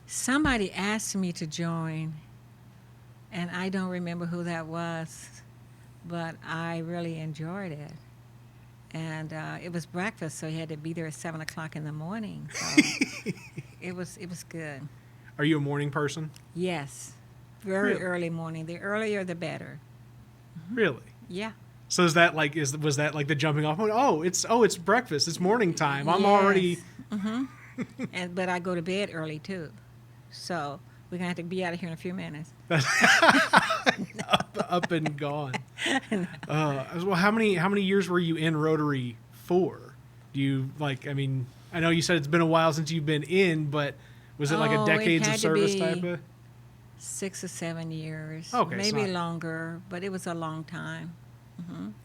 Somebody asked me to join, and I don't remember who that was, but I really enjoyed it. And it was breakfast, so you had to be there at 7 o'clock in the morning. So it was good. Are you a morning person? Yes, very Really? early morning. The earlier, the better. Really? Yeah. So is that like was that like the jumping off point? Oh, it's breakfast. It's morning time. I'm already Yes. Mm-hmm. And but I go to bed early too, so we're gonna have to be out of here in a few minutes. up and gone. Well, how many years were you in Rotary for? Do you like? I mean, I know you said it's been a while since you've been in, but was it like a Oh, it decades of had to service type be of? 6 or 7 years, Okay, it's maybe not. longer, but it was a long time.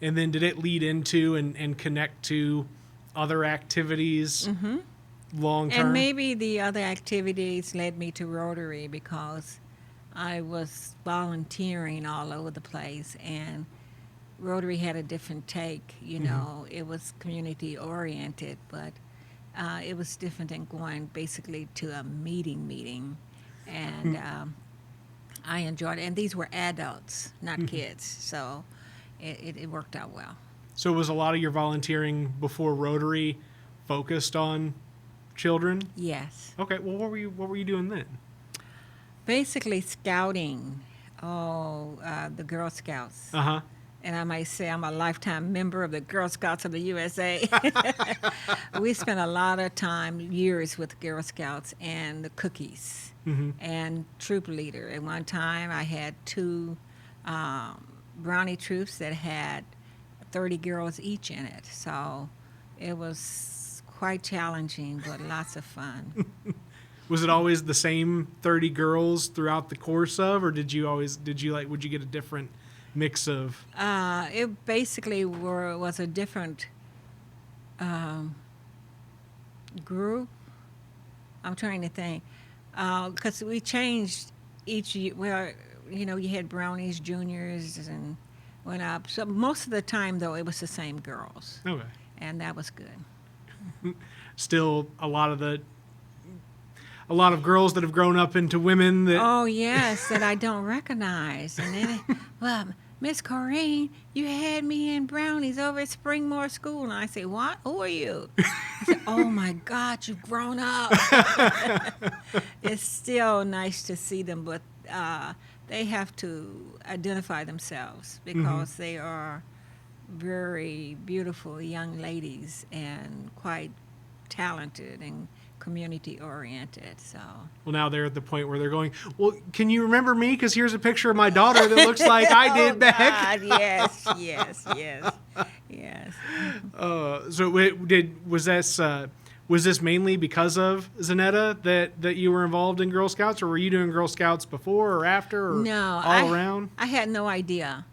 And then did it lead into and connect to other activities long And term? maybe the other activities led me to Rotary because I was volunteering all over the place, and Rotary had a different take. It was community oriented, but it was different than going basically to a meeting. And I enjoyed it. And these were adults, not kids. So it worked out well. So was a lot of your volunteering before Rotary focused on children? Yes. Okay. Well, what were you doing then? Basically, scouting. Oh, the Girl Scouts. Uh huh. And I might say I'm a lifetime member of the Girl Scouts of the USA. We spent a lot of time, years with Girl Scouts and the cookies and troop leader. At one time, I had two brownie troops that had 30 girls each in it. So it was quite challenging, but lots of fun. Was it always the same 30 girls throughout the course of, or would you get a different mix of? It basically was a different um, group. I'm trying to think. Because we changed each year. Well, you had brownies, juniors, and went up. So most of the time, though, it was the same girls. Okay. And that was good. Still a lot of girls that have grown up into women that. Oh, yes, that I don't recognize. And then, well, Miss Corene, you had me in brownies over at Springmore School. And I say, what? Who are you? I said, oh, my God, you've grown up. It's still nice to see them, but they have to identify themselves because they are very beautiful young ladies and quite talented and community oriented. So Well, now they're at the point where they're going, well, can you remember me? Because here's a picture of my daughter that looks like I did oh back. God, yes, yes, yes, yes. Was this mainly because of Zanetta that you were involved in Girl Scouts, or were you doing Girl Scouts before or after, or No, all around? I had no idea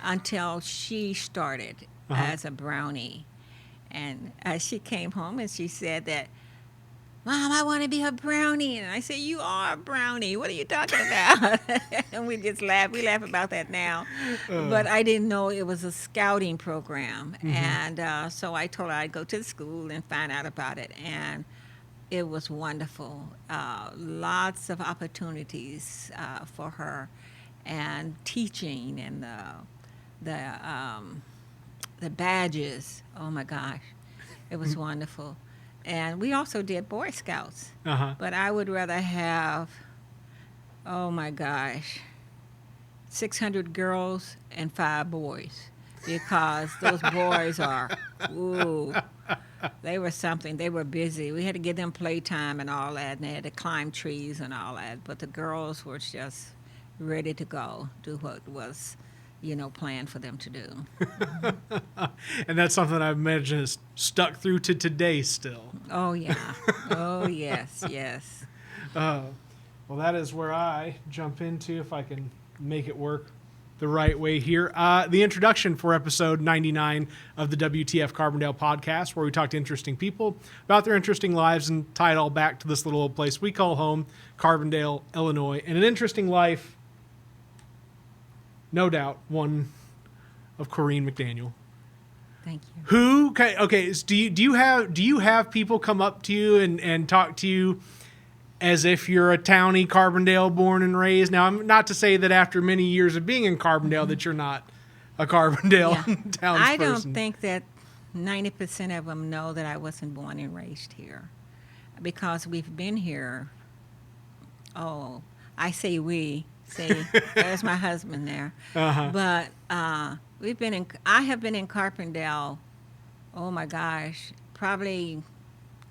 until she started as a brownie, and she came home and she said that, Mom, I want to be a brownie. And I said, you are a brownie. What are you talking about? And we just laugh. We laugh about that now. But I didn't know it was a scouting program. And so I told her I'd go to the school and find out about it. And it was wonderful. Lots of opportunities for her, and teaching, and the badges. Oh, my gosh. It was wonderful. And we also did Boy Scouts. But I would rather have, oh my gosh, 600 girls and 5 boys, because those boys are, ooh, they were something. They were busy. We had to give them playtime and all that, and they had to climb trees and all that. But the girls were just ready to go, do what was planned for them to do. And that's something I imagine is stuck through to today still. Oh, yeah. Oh, yes, yes. Well, that is where I jump into, if I can make it work the right way here. The introduction for episode 99 of the WTF Carbondale podcast, where we talk to interesting people about their interesting lives and tie it all back to this little old place we call home, Carbondale, Illinois. And an interesting life, no doubt, one of Corene McDaniel. Thank you. Okay, so do you have people come up to you and talk to you as if you're a townie Carbondale born and raised? Now, I'm not to say that after many years of being in Carbondale that you're not a Carbondale townsperson. I don't think that 90% of them know that I wasn't born and raised here, because we've been here. Oh, I say we. See, there's my husband there. But I have been in Carbondale, oh my gosh, probably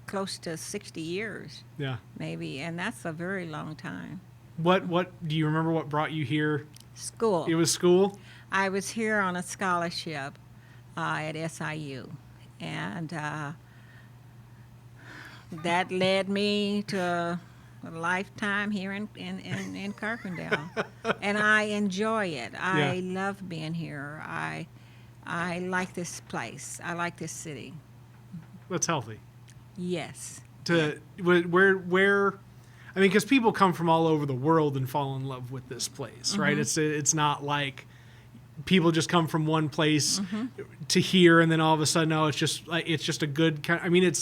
close to 60 years. Yeah. Maybe, and that's a very long time. What do you remember what brought you here? School. It was school? I was here on a scholarship at SIU, and that led me to a lifetime here in Carbondale. And I enjoy it. I love being here. I like this place. I like this city. That's healthy. Yes. Where I mean, because people come from all over the world and fall in love with this place, right? It's not like people just come from one place to here and then all of a sudden, it's just a good kind. I mean, you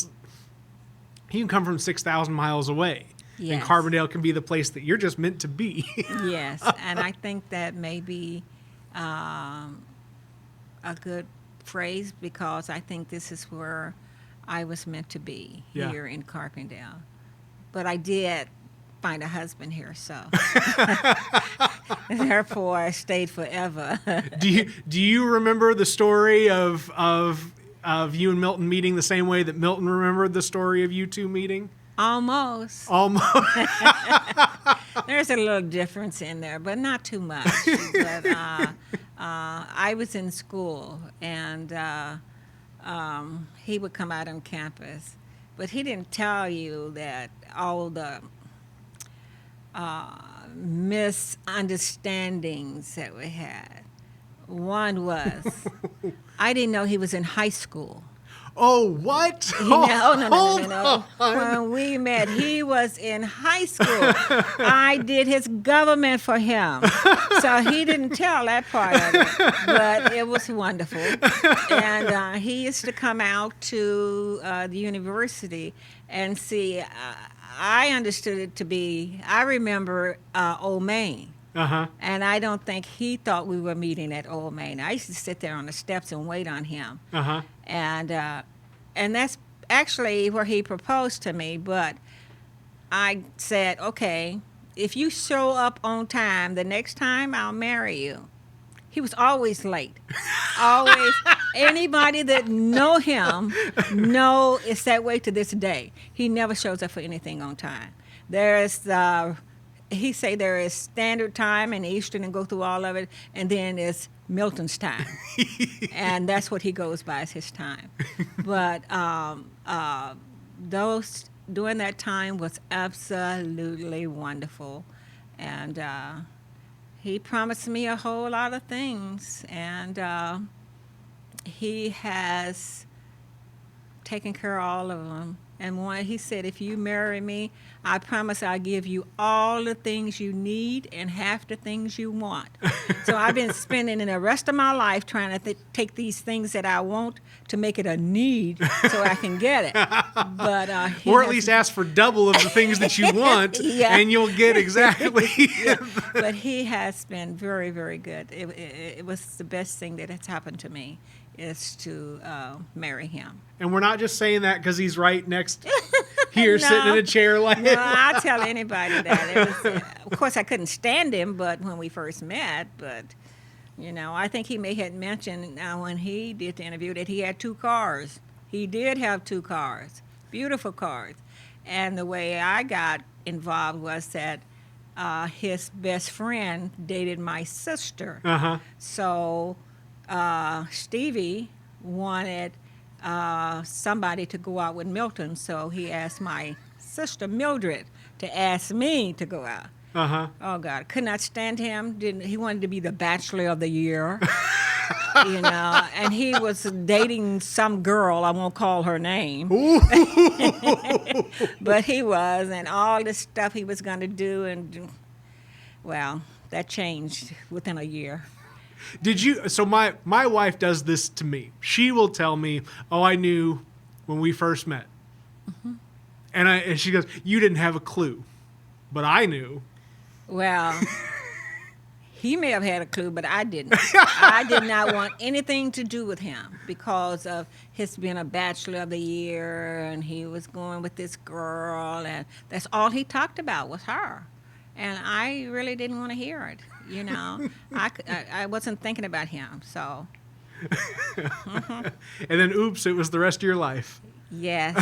can come from 6,000 miles away. Yes. And Carbondale can be the place that you're just meant to be. Yes, and I think that may be a good phrase, because I think this is where I was meant to be, here in Carbondale. But I did find a husband here, so therefore I stayed forever. Do you remember the story of you and Milton meeting the same way that Milton remembered the story of you two meeting? Almost. There's a little difference in there, but not too much. But I was in school, and he would come out on campus, but he didn't tell you that all the misunderstandings that we had. One was, I didn't know he was in high school. Oh, what? No. When we met, he was in high school. I did his government for him. So he didn't tell that part of it, but it was wonderful. And he used to come out to the university and see. I understood it to be, I remember Old Main. And I don't think he thought we were meeting at Old Main. I used to sit there on the steps and wait on him. And that's actually where he proposed to me. But I said, okay, if you show up on time, the next time I'll marry you. He was always late. Always. Anybody that know him know it's that way to this day. He never shows up for anything on time. He say there is standard time and Eastern and go through all of it, and then it's Milton's time. And that's what he goes by as his time. But during that time was absolutely wonderful. And he promised me a whole lot of things. And he has taken care of all of them. And he said, if you marry me, I promise I'll give you all the things you need and half the things you want. So I've been spending the rest of my life trying to take these things that I want to make it a need so I can get it. But or at least ask for double of the things that you want, and you'll get exactly. But he has been very, very good. It was the best thing that has happened to me, is to marry him. And we're not just saying that because he's right next here, sitting in a chair like. No, I'll tell anybody that. Of course, I couldn't stand him, but when we first met, I think he may have mentioned when he did the interview that he had 2 cars. He did have 2 cars, beautiful cars. And the way I got involved was that his best friend dated my sister. So Stevie wanted somebody to go out with Milton, so he asked my sister Mildred to ask me to go out. Oh God, could not stand him. He wanted to be the bachelor of the year, and he was dating some girl. I won't call her name, but he was, and all this stuff he was going to do, and well, that changed within a year. Did you? So my wife does this to me. She will tell me, "Oh, I knew when we first met," and she goes, "You didn't have a clue, but I knew." Well, he may have had a clue, but I didn't. I did not want anything to do with him because of his being a bachelor of the year, and he was going with this girl, and that's all he talked about was her. And I really didn't want to hear it, you know. I wasn't thinking about him, so. And then, oops, it was the rest of your life. Yes.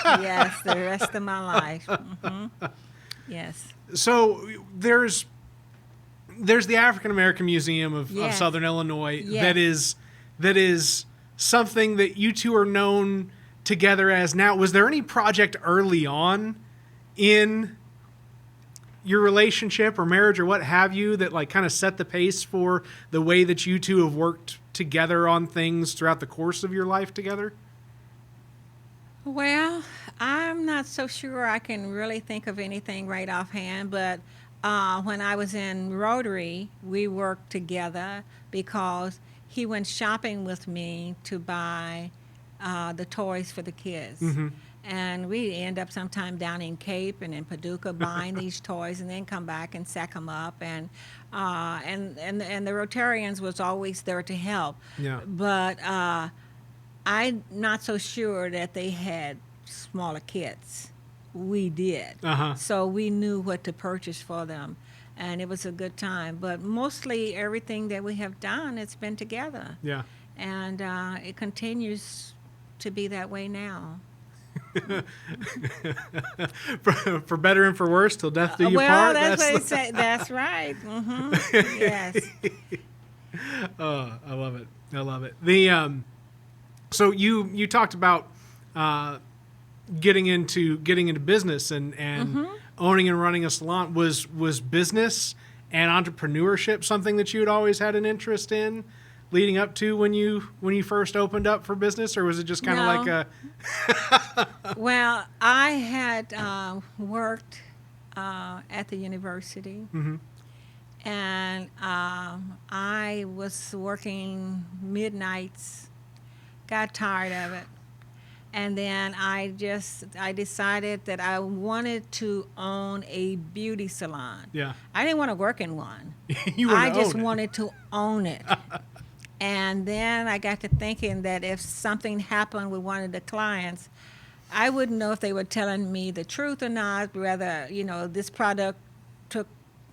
Yes, the rest of my life. Yes. So there's the African American Museum of Southern Illinois that is something that you two are known together as now. Was there any project early on in your relationship or marriage or what have you that like kind of set the pace for the way that you two have worked together on things throughout the course of your life together? Well, I'm not so sure I can really think of anything right offhand, but when I was in Rotary, we worked together because he went shopping with me to buy the toys for the kids. Mm-hmm. And we end up sometime down in Cape and in Paducah buying these toys and then come back and sack them up. And the Rotarians was always there to help. Yeah. But I'm not so sure that they had smaller kids. We did. Uh-huh. So we knew what to purchase for them. And it was a good time. But mostly everything that we have done, it's been together. Yeah. And it continues to be that way now. for better and for worse, till death do you well, part. That's what they say. That's right. Mm-hmm. Yes. Oh, I love it. I love it. The so you talked about getting into business and mm-hmm. owning and running a salon. Was business and entrepreneurship something that you had always had an interest in leading up to when you first opened up for business, or was it just kind of like a Well, I had worked at the university, mm-hmm. and I was working midnights, got tired of it, and then I decided that I wanted to own a beauty salon. Yeah. I didn't want to work in one. I just wanted to own it. And then I got to thinking that if something happened with one of the clients, I wouldn't know if they were telling me the truth or not, whether, this product took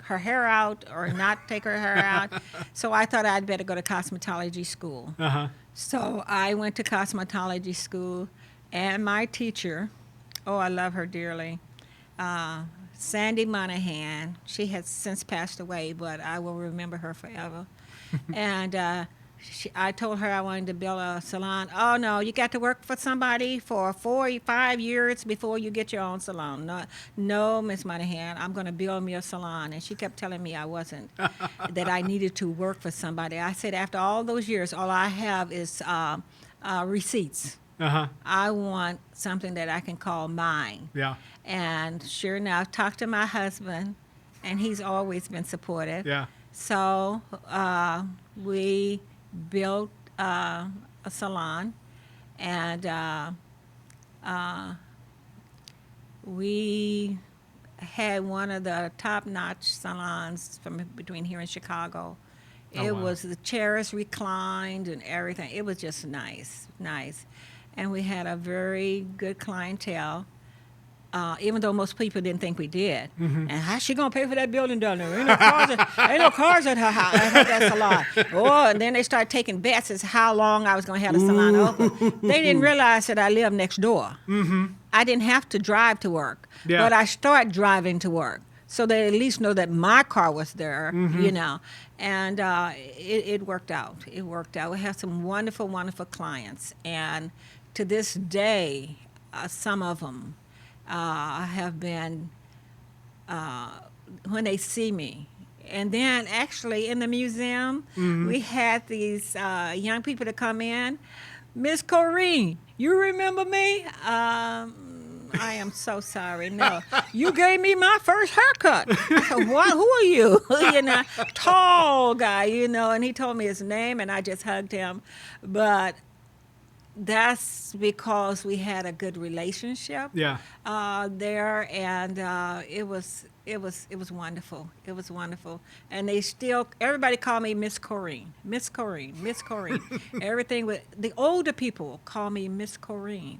her hair out or not take her hair out. So I thought I'd better go to cosmetology school. Uh-huh. So I went to cosmetology school, and my teacher, I love her dearly, Sandy Monahan, she has since passed away, but I will remember her forever. And I told her I wanted to build a salon. Oh, no, you got to work for somebody for 4 or 5 years before you get your own salon. No, Miss Monahan, I'm going to build me a salon. And she kept telling me I wasn't, that I needed to work for somebody. I said, after all those years, all I have is receipts. Uh-huh. I want something that I can call mine. Yeah. And sure enough, talked to my husband, and he's always been supportive. Yeah. So we built a salon, and we had one of the top-notch salons from between here and Chicago. It was the chairs reclined and everything. It was just nice. And we had a very good clientele. Even though most people didn't think we did. Mm-hmm. And how's she going to pay for that building down there? Ain't no cars at her house, at that salon. And then they started taking bets as how long I was going to have the salon open. They didn't realize that I lived next door. Mm-hmm. I didn't have to drive to work. Yeah. But I started driving to work. So they at least know that my car was there, mm-hmm. And it worked out. It worked out. We have some wonderful, wonderful clients. And to this day, some of them, have been, when they see me. And then actually in the museum, mm-hmm. we had these young people to come in. Miss Corene, you remember me? I am so sorry. No, you gave me my first haircut. I said, what? Who are you? Tall guy, and he told me his name, and I just hugged him. But that's because we had a good relationship. Yeah. There, and it was wonderful. It was wonderful, and everybody called me Miss Corene, Miss Corene, Miss Corene. Everything with the older people call me Miss Corene,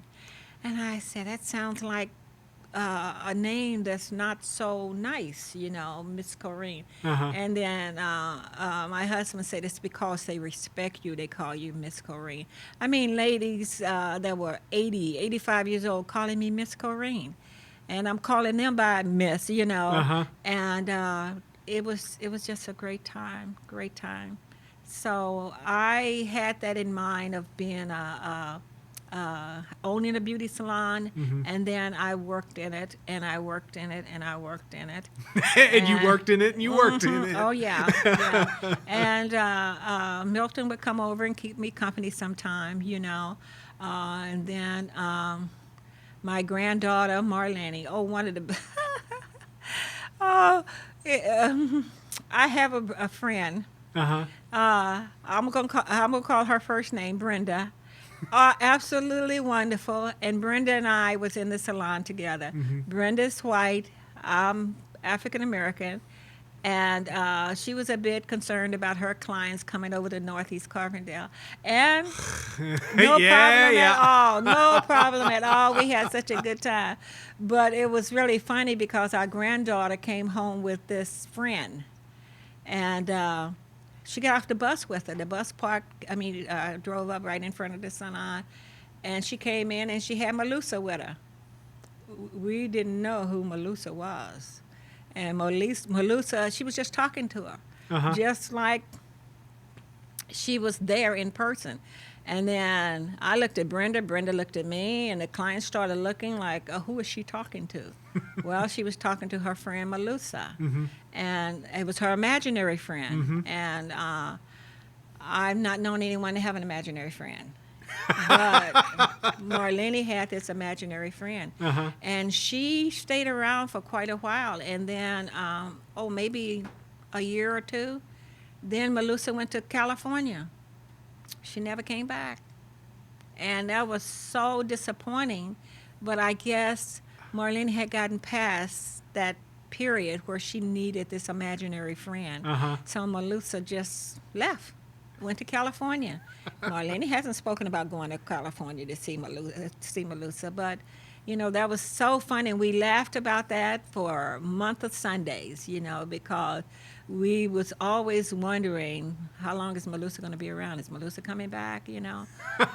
and I said that sounds like a name that's not so nice, Miss Corene. Uh-huh. And then my husband said it's because they respect you, they call you Miss Corene. I mean, ladies that were 80, 85 years old calling me Miss Corene. And I'm calling them by Miss, Uh-huh. And it was just a great time. So I had that in mind of being owning a beauty salon, Mm-hmm. and then I worked in it, and I worked in it, and I worked in it. And you worked in it, and you worked in it. Oh, yeah. And Milton would come over and keep me company sometime, and then my granddaughter, Marlene, one of the... I have a friend. Uh-huh. I'm gonna call her first name Brenda. Absolutely wonderful. And Brenda and I was in the salon together. Mm-hmm. Brenda's white. I'm African American, and she was a bit concerned about her clients coming over to Northeast Carbondale, and no problem at all. No problem at all. We had such a good time, but it was really funny because our granddaughter came home with this friend, and she got off the bus with her. The bus drove up right in front of the salon, and she came in and she had Malusa with her. We didn't know who Malusa was. And Malusa, she was just talking to her, Uh-huh. just like she was there in person. And then I looked at Brenda looked at me, and the client started looking like, who is she talking to? Well, she was talking to her friend Malusa, Mm-hmm. and it was her imaginary friend. Mm-hmm. And I've not known anyone to have an imaginary friend. But Marlene had this imaginary friend. Uh-huh. And she stayed around for quite a while. And then, maybe a year or two, then Malusa went to California. She never came back. And that was so disappointing. But I guess Marlene had gotten past that period where she needed this imaginary friend. Uh-huh. So Malusa just left, went to California. Marlene hasn't spoken about going to California to see Malusa, but that was so fun, and we laughed about that for a month of Sundays, because we was always wondering how long is Malusa going to be around? Is Malusa coming back?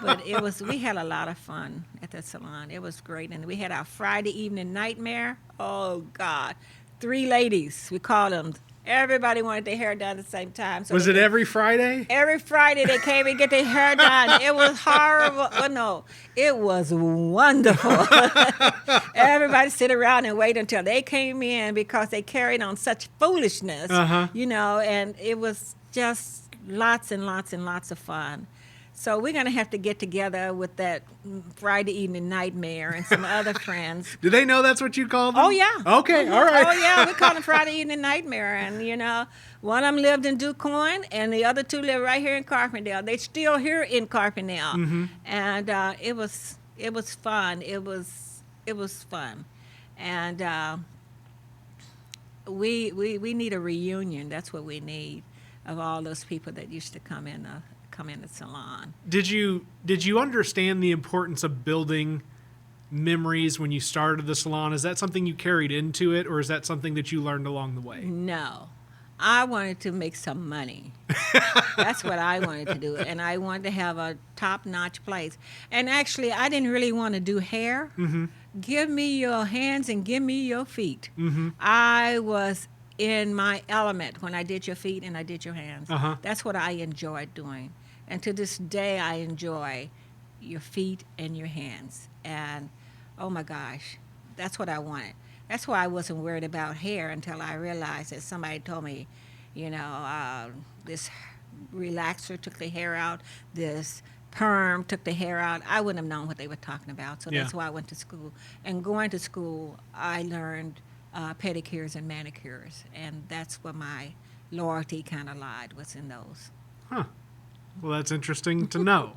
But we had a lot of fun at the salon. It was great, and we had our Friday evening nightmare. Oh God, 3 ladies, we called them. Everybody wanted their hair done at the same time. So Was it every Friday? Every Friday they came and get their hair done. It was horrible. Well, no, it was wonderful. Everybody sit around and wait until they came in because they carried on such foolishness, Uh-huh. and it was just lots and lots and lots of fun. So we're going to have to get together with that Friday evening nightmare and some other friends. Do they know that's what you call them? Oh, yeah. Okay, all right. Oh, yeah, we call them Friday evening nightmare. And, one of them lived in DuQuoin, and the other 2 live right here in Carbondale. They're still here in Carbondale. Mm-hmm. And it was fun. It was fun. And we need a reunion. That's what we need, of all those people that used to come in the salon. Did you understand the importance of building memories when you started the salon? Is that something you carried into it, or is that something that you learned along the way? No. I wanted to make some money. That's what I wanted to do. And I wanted to have a top-notch place. And actually, I didn't really want to do hair. Mm-hmm. Give me your hands and give me your feet. Mm-hmm. I was in my element when I did your feet and I did your hands. Uh-huh. That's what I enjoyed doing. And to this day, I enjoy your feet and your hands. And, oh, my gosh, that's what I wanted. That's why I wasn't worried about hair until I realized that somebody told me, this relaxer took the hair out, this perm, took the hair out, I wouldn't have known what they were talking about. So Yeah. that's why I went to school. And going to school, I learned pedicures and manicures, and that's where my loyalty kind of lied, was in those. Huh. Well, that's interesting to know.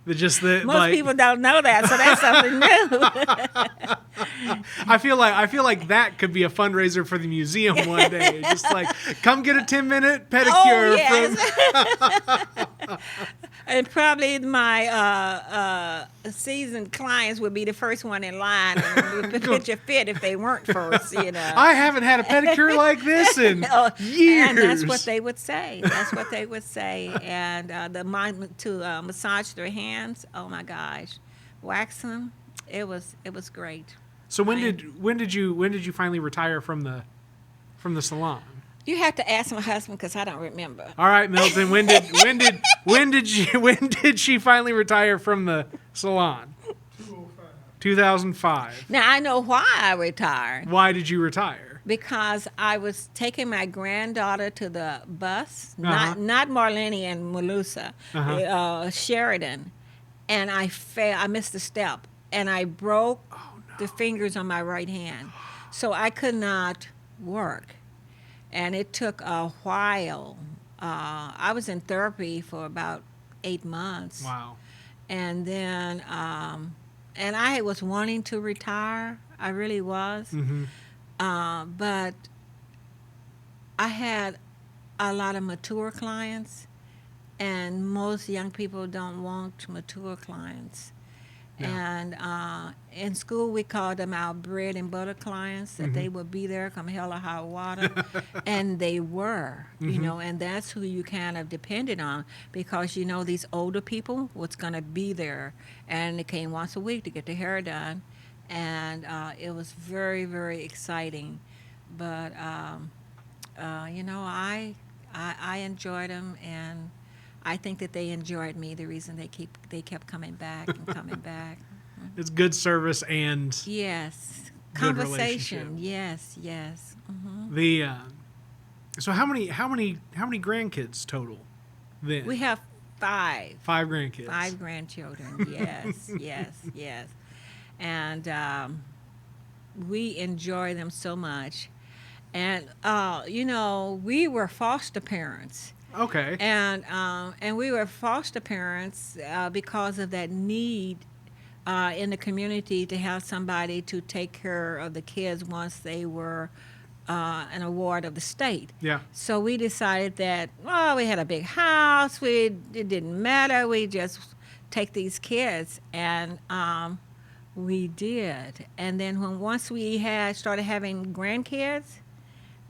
Just that, Most people don't know that, so that's something new. I feel like that could be a fundraiser for the museum one day. Just like, come get a 10-minute pedicure. Oh, yes. And probably my seasoned clients would be the first one in line and would pitch a fit if they weren't first, you know. I haven't had a pedicure like this in years. And that's what they would say. That's what they would say. And to massage their hands, oh my gosh, wax them. It was great. So when did you finally retire from the salon? You have to ask my husband because I don't remember. All right, Milton. When did she finally retire from the salon? 2005. Now I know why I retired. Why did you retire? Because I was taking my granddaughter to the bus, Uh-huh. not Marlene and Malusa, Sheridan, and I fell. I missed a step, and I broke the fingers on my right hand, so I could not work, and it took a while. I was in therapy for about 8 months. Wow. And then, and I was wanting to retire. I really was. Mm-hmm. But I had a lot of mature clients, and most young people don't want mature clients. No. And in school, we called them our bread and butter clients, that they would be there come hell or high water. And they were, you know, and that's who you kind of depended on, because, you know, these older people was going to be there. And they came once a week to get their hair done. And it was very, very exciting. But, you know, I enjoyed them, and I think that they enjoyed me, the reason they kept coming back and coming back. It's good service and Yes. good Conversation. relationship. Yes. Mm-hmm. The so how many grandkids total then? We have 5. 5 grandkids. 5 grandchildren. Yes, yes. And we enjoy them so much. And, you know, we were foster parents. Okay. And we were foster parents because of that need in the community to have somebody to take care of the kids once they were an award of the state. Yeah. So we decided that, well, we had a big house. It didn't matter. We just take these kids. And we did. And then once we started having grandkids,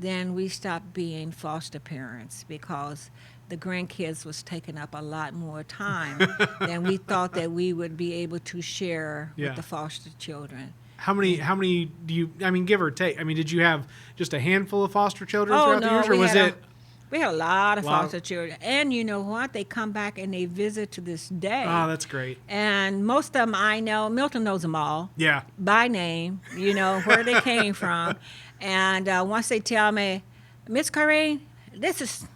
then we stopped being foster parents, because the grandkids was taking up a lot more time than we thought that we would be able to share Yeah. with the foster children. How many do you, I mean, give or take? I mean, did you have just a handful of foster children Oh, throughout the no, years, or we was had it? We had a lot of Wow. foster children. And you know what? They come back and they visit to this day. Oh, that's great. And most of them I know, Milton knows them all Yeah. by name, you know, where they came from. And once they tell me, Miss Corene, this is,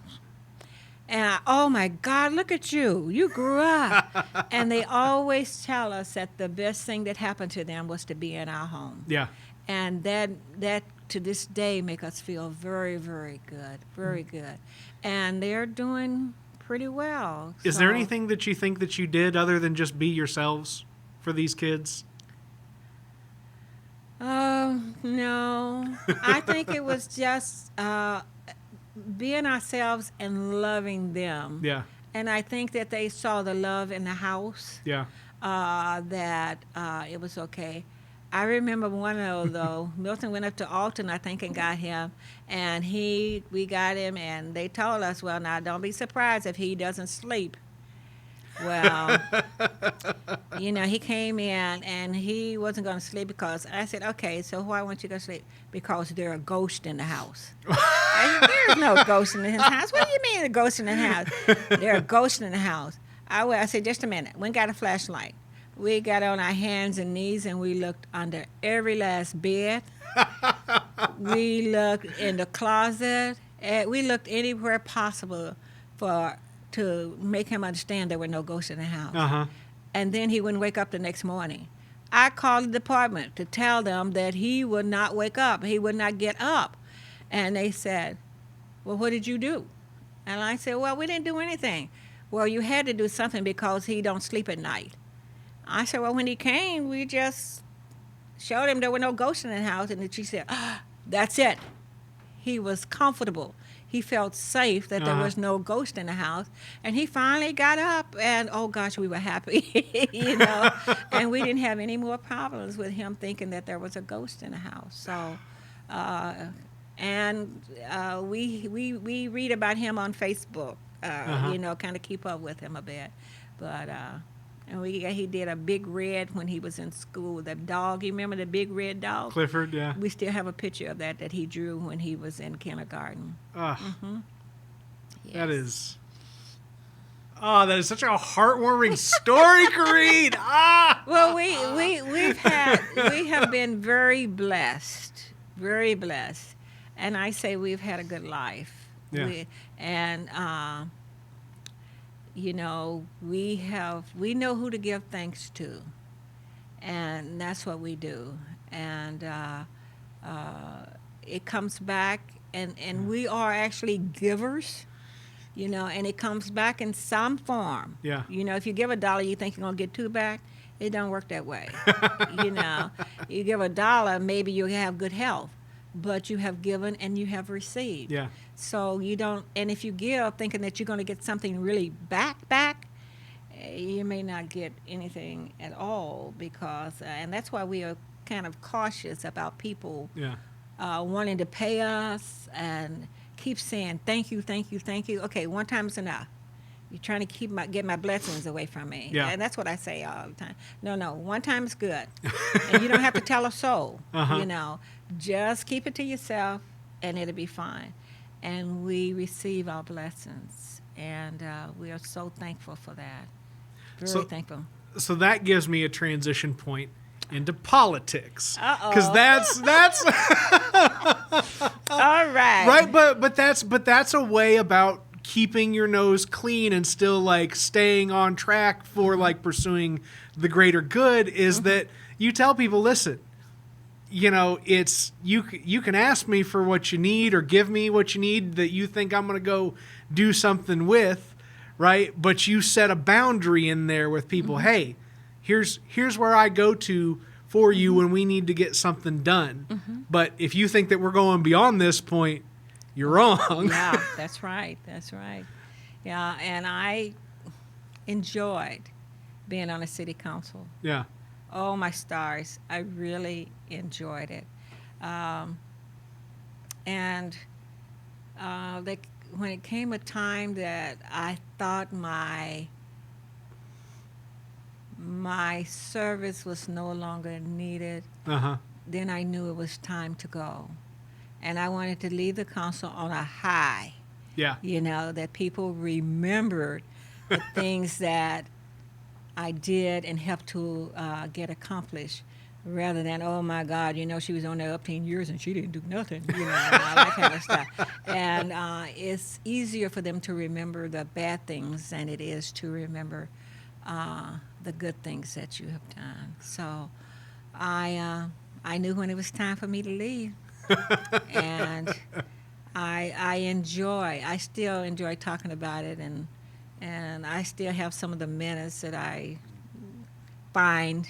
and oh my God, look at you. You grew up. And they always tell us that the best thing that happened to them was to be in our home. Yeah. And that to this day make us feel very, very good, very good. And they're doing pretty well. Is there So- anything that you think that you did other than just be yourselves for these kids? No. I think it was just being ourselves and loving them. Yeah. And I think that they saw the love in the house, Yeah. that it was okay. I remember one of those, though. Milton went up to Alton, I think, and got him. And we got him, and they told us, well, now, don't be surprised if he doesn't sleep. Well, you know, he came in, and he wasn't going to sleep because I said, okay, so why won't you go sleep? Because there are ghosts in the house. I said, there's no ghost in his house. What do you mean a ghost in the house? There are ghosts in the house. I said, just a minute. We got a flashlight. We got on our hands and knees, and we looked under every last bed. We looked in the closet. We looked anywhere possible for to make him understand there were no ghosts in the house. Uh-huh. And then he wouldn't wake up the next morning. I called the department to tell them that he would not wake up. He would not get up. And they said, well, what did you do? And I said, well, we didn't do anything. Well, you had to do something because he don't sleep at night. I said, well, when he came, we just showed him there were no ghosts in the house. And then she said, that's it. He was comfortable. He felt safe that there was no ghost in the house. And he finally got up, and, oh, gosh, we were happy, you know. And we didn't have any more problems with him thinking that there was a ghost in the house. So, we read about him on Facebook, you know, kind of keep up with him a bit. But and he did a big red when he was in school. The dog, you remember the big red dog? Clifford, yeah. We still have a picture of that he drew when he was in kindergarten. Yes. Yes. That is such a heartwarming story, Corene. Well, we have been very blessed, and I say we've had a good life. Yeah. You know, we know who to give thanks to, and that's what we do. And it comes back, and we are actually givers, you know, and it comes back in some form. Yeah. You know, if you give $1, you think you're going to get 2 back. It don't work that way. You know, you give $1, maybe you have good health, but you have given and you have received. Yeah. So you don't, and if you give thinking that you're going to get something really back, you may not get anything at all because, and that's why we are kind of cautious about people wanting to pay us and keep saying, thank you. Okay, one time is enough. You're trying to get my blessings away from me. Yeah. And that's what I say all the time. No, one time is good. And you don't have to tell a soul, you know. Just keep it to yourself and it'll be fine. And we receive our blessings. And we are so thankful for that. Very thankful. So that gives me a transition point into politics. Because that's all right. Right, but that's a way about keeping your nose clean and still like staying on track for like pursuing the greater good is that you tell people, listen, you know, it's you can ask me for what you need or give me what you need that you think I'm going to go do something with, right? But you set a boundary in there with people. Hey, here's where I go to for you when we need to get something done. But if you think that we're going beyond this point, you're wrong. Yeah, that's right. Yeah, and I enjoyed being on the city council. Yeah. Oh, my stars. I really enjoyed it. When it came a time that I thought my service was no longer needed, then I knew it was time to go. And I wanted to leave the council on a high. Yeah. You know, that people remembered the things that I did and helped to get accomplished, rather than, oh my God, you know, she was on there up 10 years and she didn't do nothing, you know, and all that kind of stuff. And it's easier for them to remember the bad things than it is to remember the good things that you have done. So I knew when it was time for me to leave. And I still enjoy talking about it, and I still have some of the minutes that I find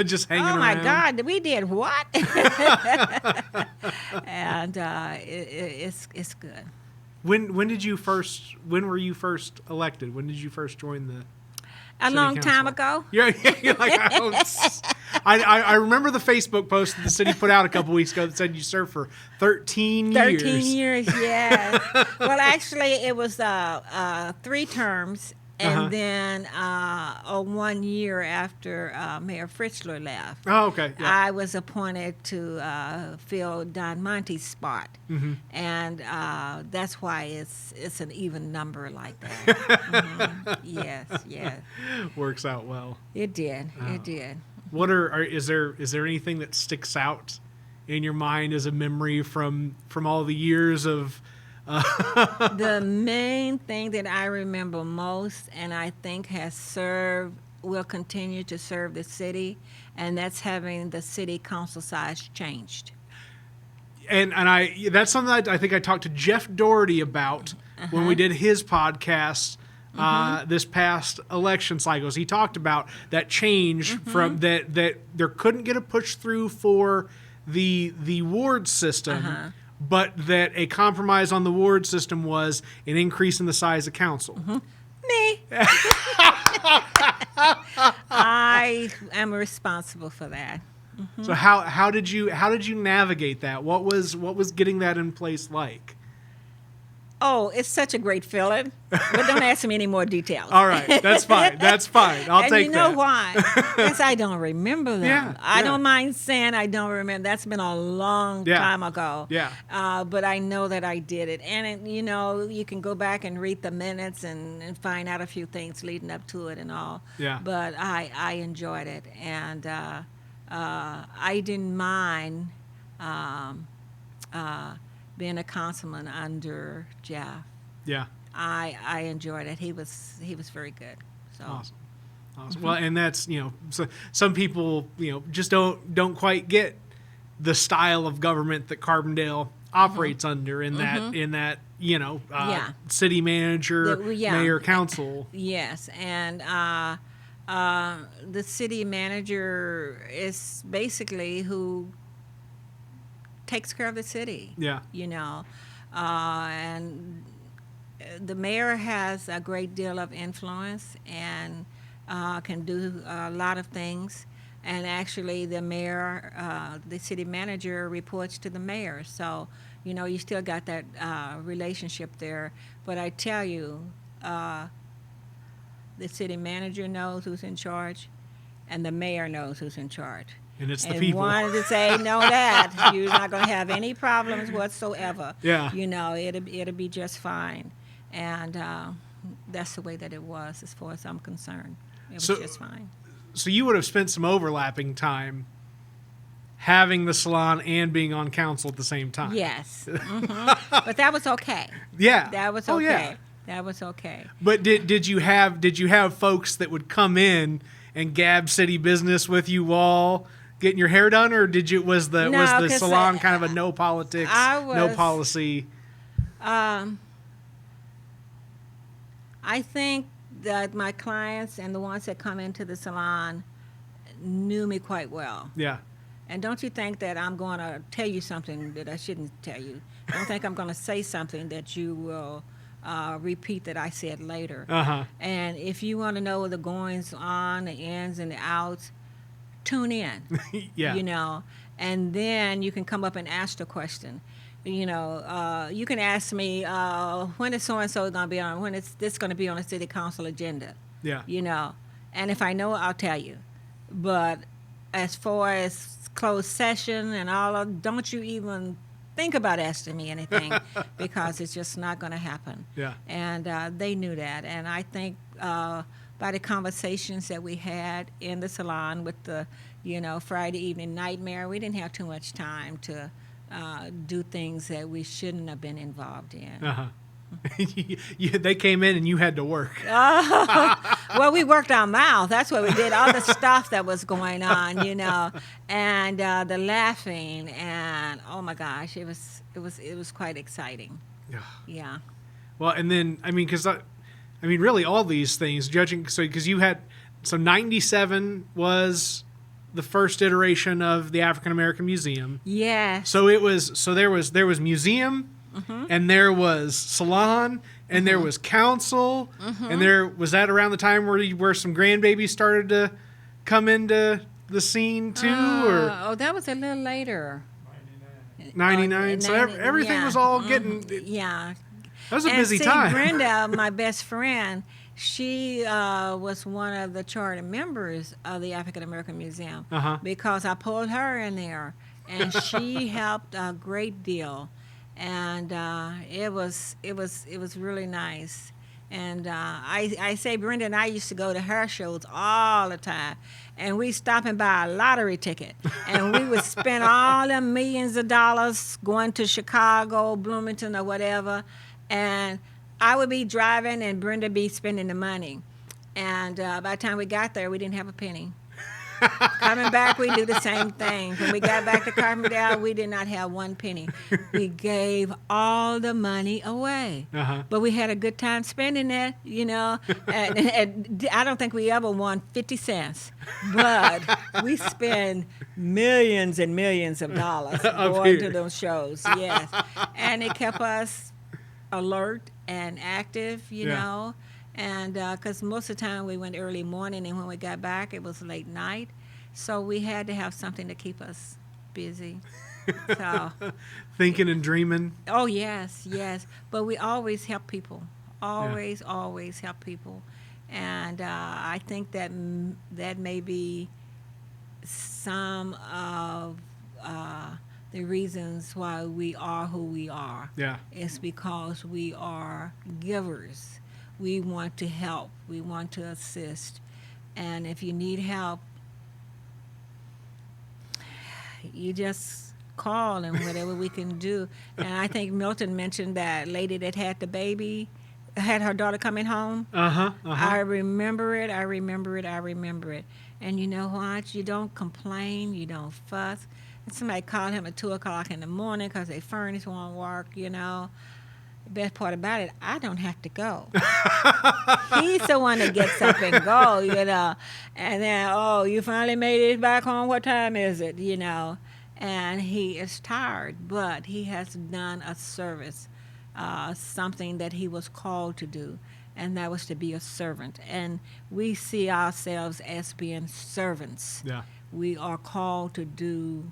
just hanging around. Oh my God, we did what? And it's good. When were you first elected? When did you first join the A long time ago. Yeah, like I remember the Facebook post that the city put out a couple weeks ago that said you served for 13 years. 13 years, yes. Well, actually, it was 3 terms, and then 1 year after Mayor Fritzler left. Oh, okay. Yeah. I was appointed to fill Don Monte's spot, and that's why it's an even number like that. Yes. Works out well. It did. It did. What is there anything that sticks out in your mind as a memory from all the years of The main thing that I remember most, and I think will continue to serve the city, and that's having the city council size changed. And that's something that I think I talked to Jeff Doherty about when we did his podcast this past election cycles. He talked about that change from that there couldn't get a push through for the ward system, but that a compromise on the ward system was an increase in the size of council. Me. I am responsible for that. So how did you navigate that? What was getting that in place like? Oh, it's such a great feeling. But don't ask me any more details. All right, that's fine. That's fine. I'll take that. And you know why? Because I don't remember them. Yeah, I don't mind saying I don't remember. That's been a long time ago. Yeah. But I know that I did it. And, you can go back and read the minutes and find out a few things leading up to it and all. Yeah. But I enjoyed it. And I didn't mind being a councilman under Jeff. Yeah. I enjoyed it. He was very good. So awesome. Well, and that's so some people just don't quite get the style of government that Carbondale operates under in that city manager, mayor, council. Yes, and the city manager is basically who takes care of the city. Yeah. And the mayor has a great deal of influence and can do a lot of things. And actually, the mayor, the city manager, reports to the mayor. So, you still got that relationship there. But I tell you, the city manager knows who's in charge, and the mayor knows who's in charge. And it's the people. And wanted to say, know that. You're not going to have any problems whatsoever. Yeah. It'll be just fine. And that's the way that it was as far as I'm concerned. It was just fine. So you would have spent some overlapping time having the salon and being on council at the same time. Yes. But that was okay. Yeah. That was okay. Oh, yeah. That was okay. But did you have folks that would come in and gab city business with you all getting your hair done, or was the salon kind of a no politics, no policy? I think that my clients and the ones that come into the salon knew me quite well. Yeah. And don't you think that I'm going to tell you something that I shouldn't tell you. Don't think I'm going to say something that you will repeat that I said later. And if you want to know the goings on, the ins and the outs, tune in. Yeah. And then you can come up and ask the question. You can ask me, when is so-and-so going to be on, when is this going to be on the city council agenda? Yeah. And if I know, I'll tell you. But as far as closed session and all of, don't you even think about asking me anything because it's just not going to happen. Yeah. And they knew that. And I think by the conversations that we had in the salon with the, Friday evening nightmare, we didn't have too much time to do things that we shouldn't have been involved in. They came in and you had to work. Well, we worked our mouth. That's what we did. All the stuff that was going on, and the laughing, and oh my gosh, it was quite exciting. Yeah. Well, and then really all these things, because you had 97 was the first iteration of the African American Museum. Yeah. So there was museum. And there was salon, and there was council, and there was that around the time where some grandbabies started to come into the scene too, or that was a little later. 99. So everything was all getting. Yeah. That was a busy time. Brenda, my best friend, she was one of the charter members of the African American Museum because I pulled her in there, and she helped a great deal. And it was really nice. And I say Brenda and I used to go to her shows all the time. And we stop and buy a lottery ticket. And we would spend all the millions of dollars going to Chicago, Bloomington, or whatever. And I would be driving and Brenda be spending the money. And by the time we got there, we didn't have a penny. Coming back, we do the same thing. When we got back to Carbondale, we did not have one penny. We gave all the money away. But we had a good time spending it, you know. And I don't think we ever won 50 cents. But we spend millions and millions of dollars going to those shows, yes. And it kept us alert and active, you know. And because most of the time we went early morning, and when we got back, it was late night. So we had to have something to keep us busy. So, thinking and dreaming. Oh, yes, yes. But we always help people. Always help people. And I think that that may be some of the reasons why we are who we are. Yeah. It's because we are givers. We want to help. We want to assist. And if you need help, you just call and whatever we can do. And I think Milton mentioned that lady that had the baby, had her daughter coming home. I remember it. And you know what? You don't complain. You don't fuss. And somebody called him at 2 o'clock in the morning because their furnace won't work, you know. Best part about it, I don't have to go. He's the one that gets up and go, you know. And then, oh, you finally made it back home. What time is it, you know? And he is tired, but he has done a service, something that he was called to do, and that was to be a servant. And we see ourselves as being servants. Yeah. We are called to do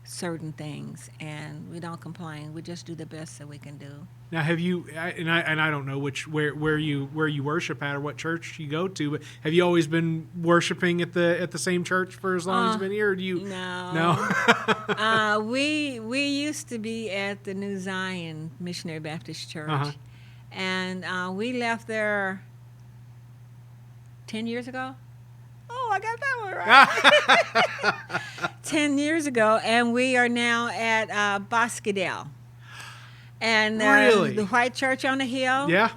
certain things, and we don't complain. We just do the best that we can do. Now, have you? And I don't know where you worship at or what church you go to, but have you always been worshiping at the same church for as long as you've been here? Or do you? No. We used to be at the New Zion Missionary Baptist Church, and we left there 10 years ago. Oh, I got that one right. 10 years ago, and we are now at Boscadale. And really? The white church on the hill. Yeah.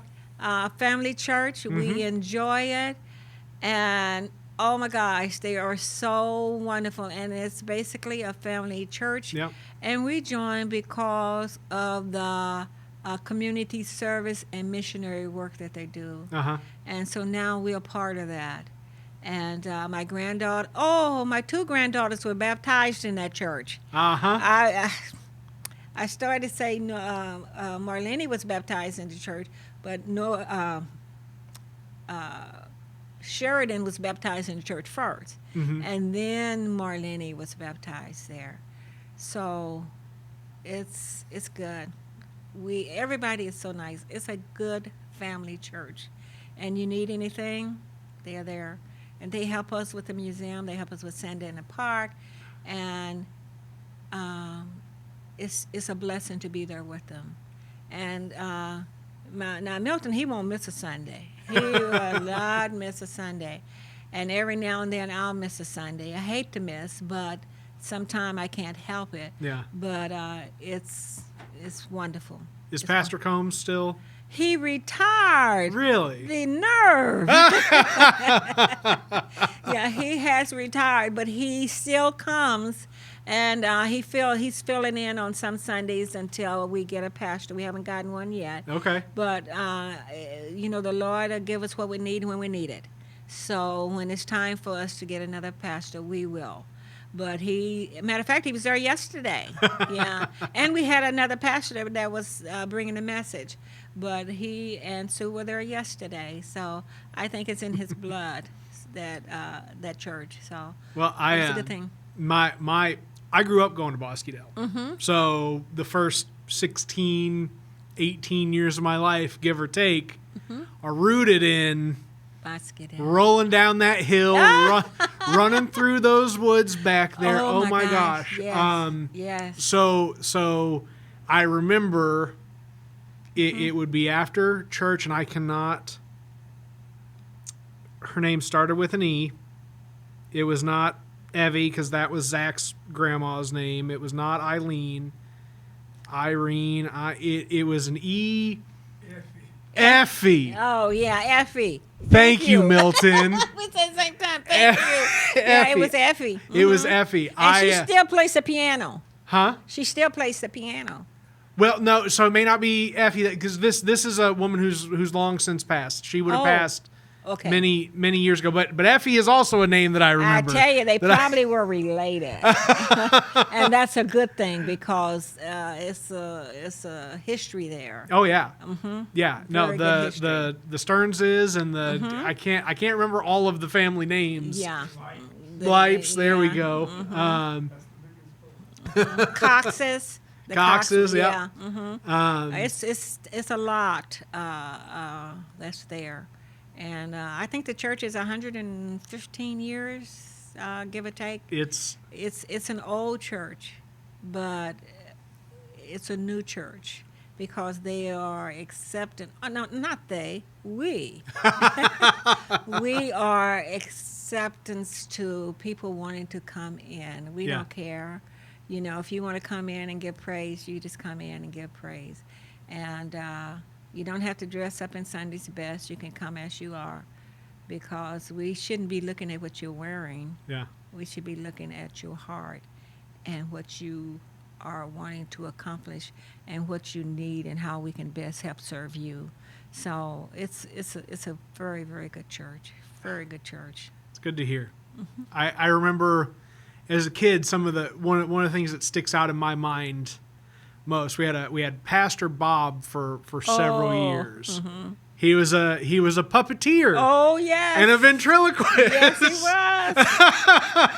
Family church. We enjoy it. And oh my gosh, they are so wonderful. And it's basically a family church. Yep. And we joined because of the community service and missionary work that they do. And so now we are part of that. And my two granddaughters were baptized in that church. I started saying Marlene was baptized in the church, but Sheridan was baptized in the church first, and then Marlene was baptized there. So it's good. Everybody is so nice. It's a good family church, and you need anything, they're there, and they help us with the museum. They help us with Sunday in the park, and it's a blessing to be there with them. And now Milton, he won't miss a Sunday. He will not miss a Sunday. And every now and then I'll miss a Sunday. I hate to miss, but sometime I can't help it. Yeah. But it's wonderful. Is Pastor Combs still? He retired. Really? The nerve. Yeah, he has retired, but he still comes. And he's filling in on some Sundays until we get a pastor. We haven't gotten one yet. Okay. But, the Lord will give us what we need when we need it. So when it's time for us to get another pastor, we will. But matter of fact, he was there yesterday. Yeah. And we had another pastor that was bringing a message. But he and Sue were there yesterday. So I think it's in his blood, that church. So that's a good thing. I grew up going to Boscadale. So the first 16, 18 years of my life, give or take, are rooted in Boscadale. Rolling down that hill, running through those woods back there. Oh my gosh. Yes. Yes. So I remember it would be after church, and I cannot. Her name started with an E. It was not Evie, because that was Zach's grandma's name. It was not Eileen. Irene. It was an E. Effie. Oh, yeah, Effie. Thank you, Milton. We said the same time. Thank you. Yeah, it was Effie. It was Effie. And she still plays the piano. Huh? She still plays the piano. Well, no, so it may not be Effie, because this is a woman who's long since passed. She would have passed many years ago. But Effie is also a name that I remember. I tell you, they probably were related, and that's a good thing, because it's a history there. Oh yeah, yeah. No, the Stearnses and the I can't remember all of the family names. Yeah, Lipes. There we go. Coxes. Coxes, yeah. yeah. It's a lot that's there, and I think the church is 115 years, give or take. It's an old church, but it's a new church, because they are accepting. No, not they. We. We are acceptance to people wanting to come in. We don't care. You know, if you want to come in and give praise, you just come in and give praise. And you don't have to dress up in Sunday's best. You can come as you are, because we shouldn't be looking at what you're wearing. Yeah. We should be looking at your heart and what you are wanting to accomplish and what you need and how we can best help serve you. So it's a very, very good church. Very good church. It's good to hear. I remember as a kid, some of the one of the things that sticks out in my mind most. We had Pastor Bob for several years. He was a puppeteer. Oh yes. And a ventriloquist. Yes, he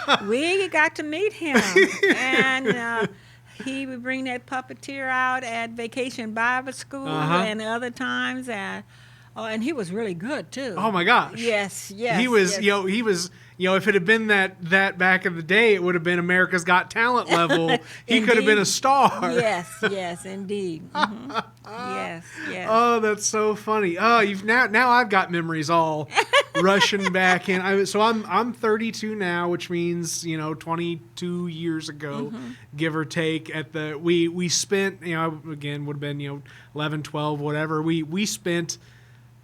was. We got to meet him, and he would bring that puppeteer out at Vacation Bible School and other times, and he was really good too. Oh my gosh. Yes. He was. Yes. If it had been that back in the day, it would have been America's Got Talent level. He could have been a star. Yes, indeed. Yes. Oh, that's so funny. Oh, now I've got memories all rushing back in. I'm 32 now, which means 22 years ago, give or take. We spent again would have been 11, 12, whatever. We spent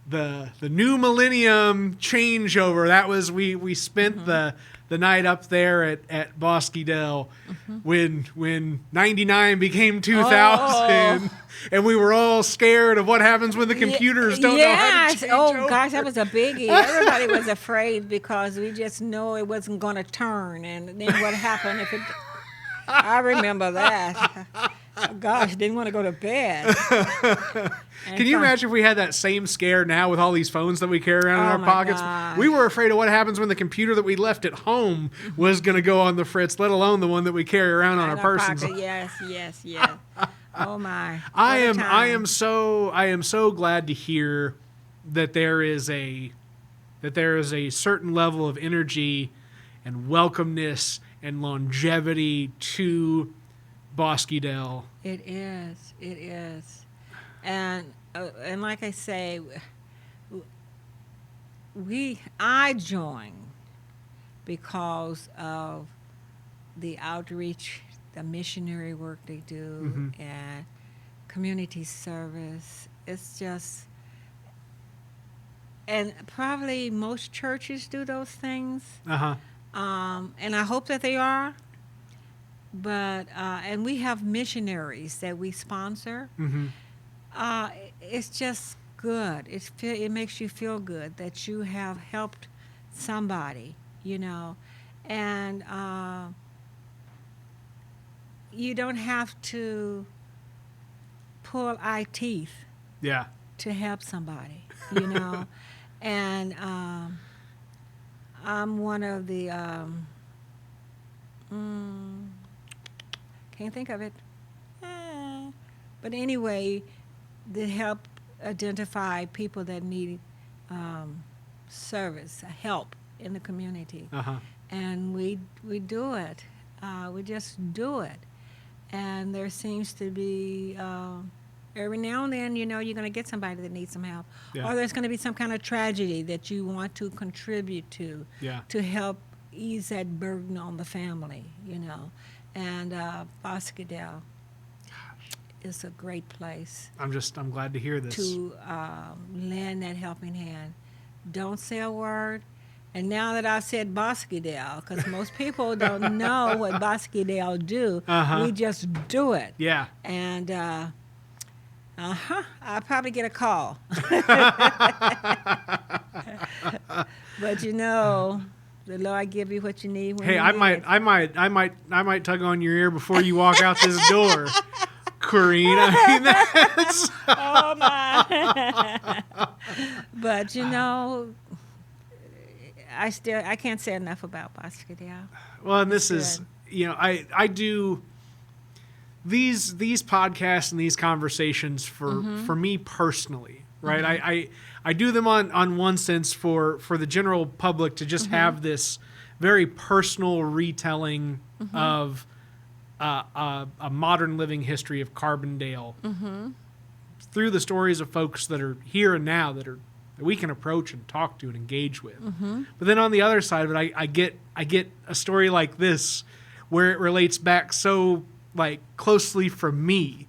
the new millennium changeover. That was we spent the night up there at Carbondale when 99 became 2000, and we were all scared of what happens when the computers don't know how to change over. Gosh, that was a biggie. Everybody was afraid, because we just know it wasn't going to turn, and then what happened if it? I remember that. Oh, gosh, didn't want to go to bed. Can you imagine if we had that same scare now with all these phones that we carry around in our pockets? Gosh. We were afraid of what happens when the computer that we left at home was going to go on the fritz, let alone the one that we carry around on our persons. Yes. Oh my! I am so glad to hear that there is a certain level of energy and welcomeness and longevity to Carbondale. It is, and like I say, I joined because of the outreach, the missionary work they do, and community service. It's just, and probably most churches do those things. And I hope that they are. But and we have missionaries that we sponsor. It's just good. It makes you feel good that you have helped somebody, and you don't have to pull eye teeth. Yeah. To help somebody, and I'm one of the. Can't think of it. But anyway, to help identify people that need service, help in the community. And we do it. We just do it. And there seems to be every now and then, you're going to get somebody that needs some help. Yeah. Or there's going to be some kind of tragedy that you want to contribute to help ease that burden on the family, And Boscadale is a great place. I'm glad to hear this. To lend that helping hand. Don't say a word. And now that I said Boscadale, because most people don't know what Boscadale do, we just do it. Yeah. And I'll probably get a call. But the Lord give you what you need. When hey, I might tug on your ear before you walk out this door, Corene. I mean, that's oh my. But I can't say enough about Boscadale. Well, and this is, I do these podcasts and these conversations for me personally, right? I do them on one sense for the general public to just have this very personal retelling of a modern living history of Carbondale through the stories of folks that are here and now that we can approach and talk to and engage with. But then on the other side of it, I get a story like this where it relates back so like closely from me,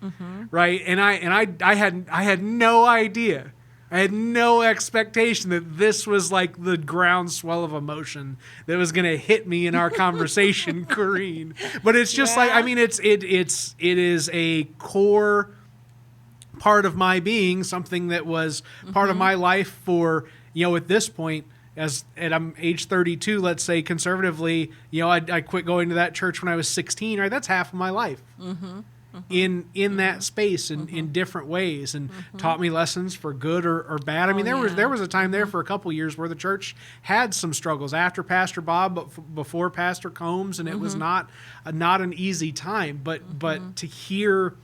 right? And I had no idea. I had no expectation that this was like the groundswell of emotion that was going to hit me in our conversation, Corene. But it's just like, I mean, it is a core part of my being, something that was part of my life for, at this point, and I'm age 32, let's say conservatively, I quit going to that church when I was 16, right? That's half of my life in that space in different ways, and taught me lessons for good or bad. I mean, there was a time there for a couple years where the church had some struggles after Pastor Bob, but before Pastor Combs, and it was not an easy time. But to hear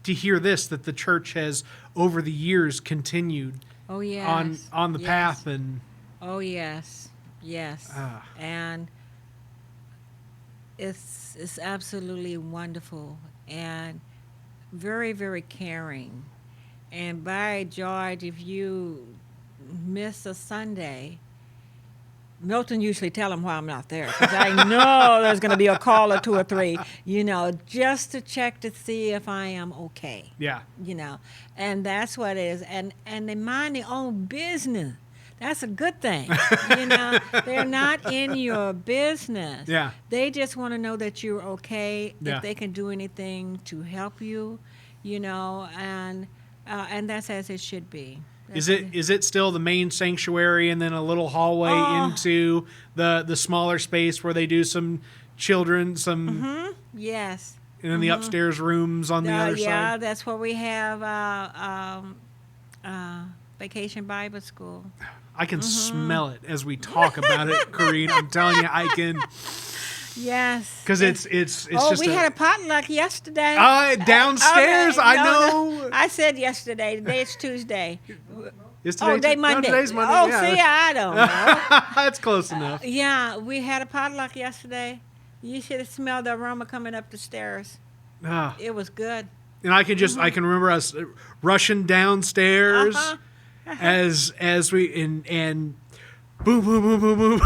this, that the church has over the years continued on the path, and and it's absolutely wonderful and very, very caring. And by George, if you miss a Sunday, Milton usually tell him why I'm not there, because I know there's going to be a call or two or three, just to check to see if I am okay. Yeah. And that's what it is. And they mind their own business. That's a good thing. They're not in your business. Yeah. They just want to know that you're okay, if they can do anything to help you, and that's as it should be. Is it still the main sanctuary and then a little hallway into the smaller space where they do some children, yes, and then the upstairs rooms on the other side? Yeah, that's where we have Vacation Bible School. I can smell it as we talk about it, Corene. I'm telling you, I can. Yes. Because it's just. We had a potluck yesterday. Downstairs. I know. I said yesterday. Today it's Tuesday. Is today Monday. Today's Monday. Oh, yeah. See, I don't know. That's close enough. Yeah, we had a potluck yesterday. You should have smelled the aroma coming up the stairs. It was good. And I can remember us rushing downstairs as we and boom, boom, boom, boom, boom.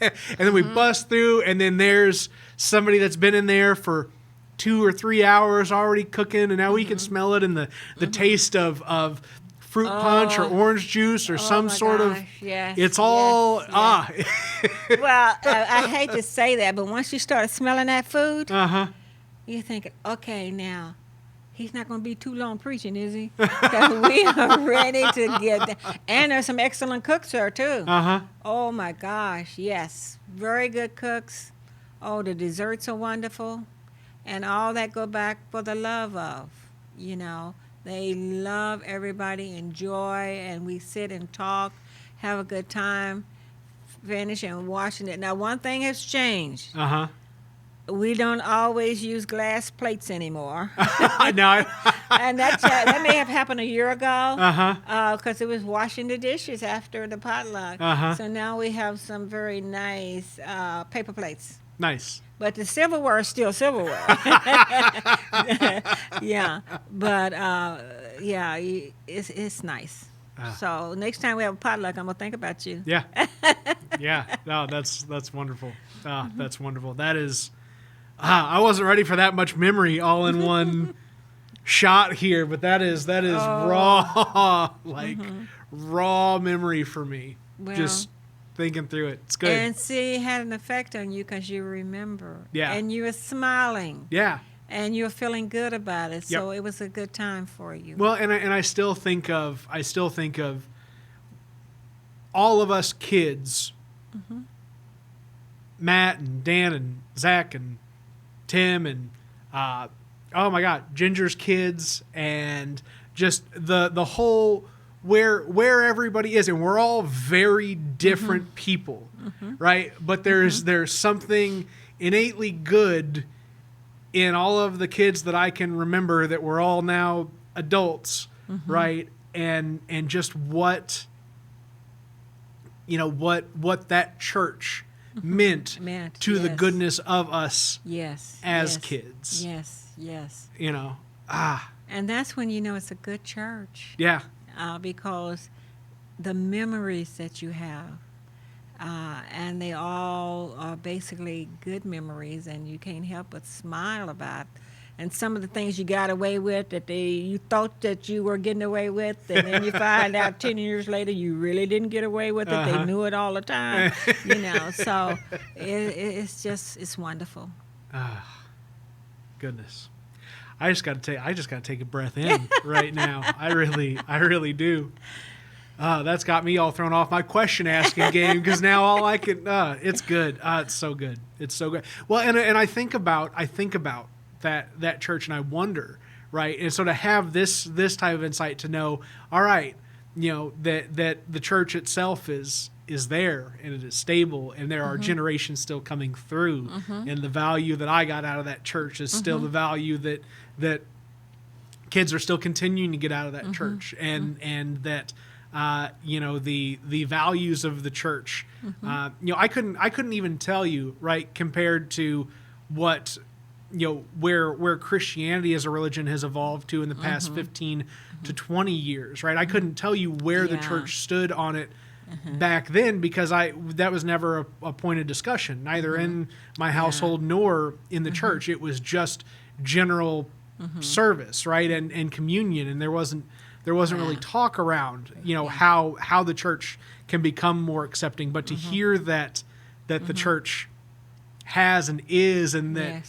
And then we bust through, and then there's somebody that's been in there for 2 or 3 hours already cooking, and now we can smell it, and the taste of fruit punch or orange juice or some sort of. Yes, it's all Well, I hate to say that, but once you start smelling that food, you're thinking, okay, now. He's not going to be too long preaching, is he? Because we are ready to get that. And there's some excellent cooks there, too. Oh, my gosh, yes. Very good cooks. Oh, the desserts are wonderful. And all that go back for the love of, They love everybody, enjoy, and we sit and talk, have a good time, finish and watching it. Now, one thing has changed. We don't always use glass plates anymore. No. And that may have happened a year ago. Because it was washing the dishes after the potluck. So now we have some very nice paper plates. Nice. But the silverware is still silverware. Yeah, but yeah, it's nice. So next time we have a potluck, I'm gonna think about you. Yeah. Yeah. No, that's wonderful. That's wonderful. That is. I wasn't ready for that much memory all in one shot here, but that is raw, like raw memory for me. Well, Just thinking through it. It's good. And see, it had an effect on you because you remember. Yeah. And you were smiling. Yeah. And you were feeling good about it. So it was a good time for you. Well, and I still think of all of us kids, Matt and Dan and Zach and Tim and oh my God, Ginger's kids, and just the whole where everybody is, and we're all very different people, right? But there's something innately good in all of the kids that I can remember that we're all now adults, right? And just what that church meant to the goodness of us as kids. Yes. And that's when you know it's a good church. Yeah. Because the memories that you have, and they all are basically good memories, and you can't help but smile about. And some of the things you got away with that you thought that you were getting away with, and then you find out 10 years later you really didn't get away with it. They knew it all the time, So it's wonderful. Goodness, I just got to take a breath in right now. I really do. That's got me all thrown off my question asking game, because now all I can it's good. It's so good. It's so good. Well, and I think about that church, and I wonder, right? And so to have this type of insight, to know, all right, that the church itself is there, and it is stable, and there are generations still coming through, and the value that I got out of that church is still the value that kids are still continuing to get out of that church, and that the values of the church, I couldn't even tell you, right, compared to what where Christianity as a religion has evolved to in the past 15 to 20 years, right? I couldn't tell you where the church stood on it back then, because that was never a point of discussion, neither in my household nor in the church. It was just general service, right, and communion, and there wasn't really talk around how the church can become more accepting. But to hear that the church has and is, and that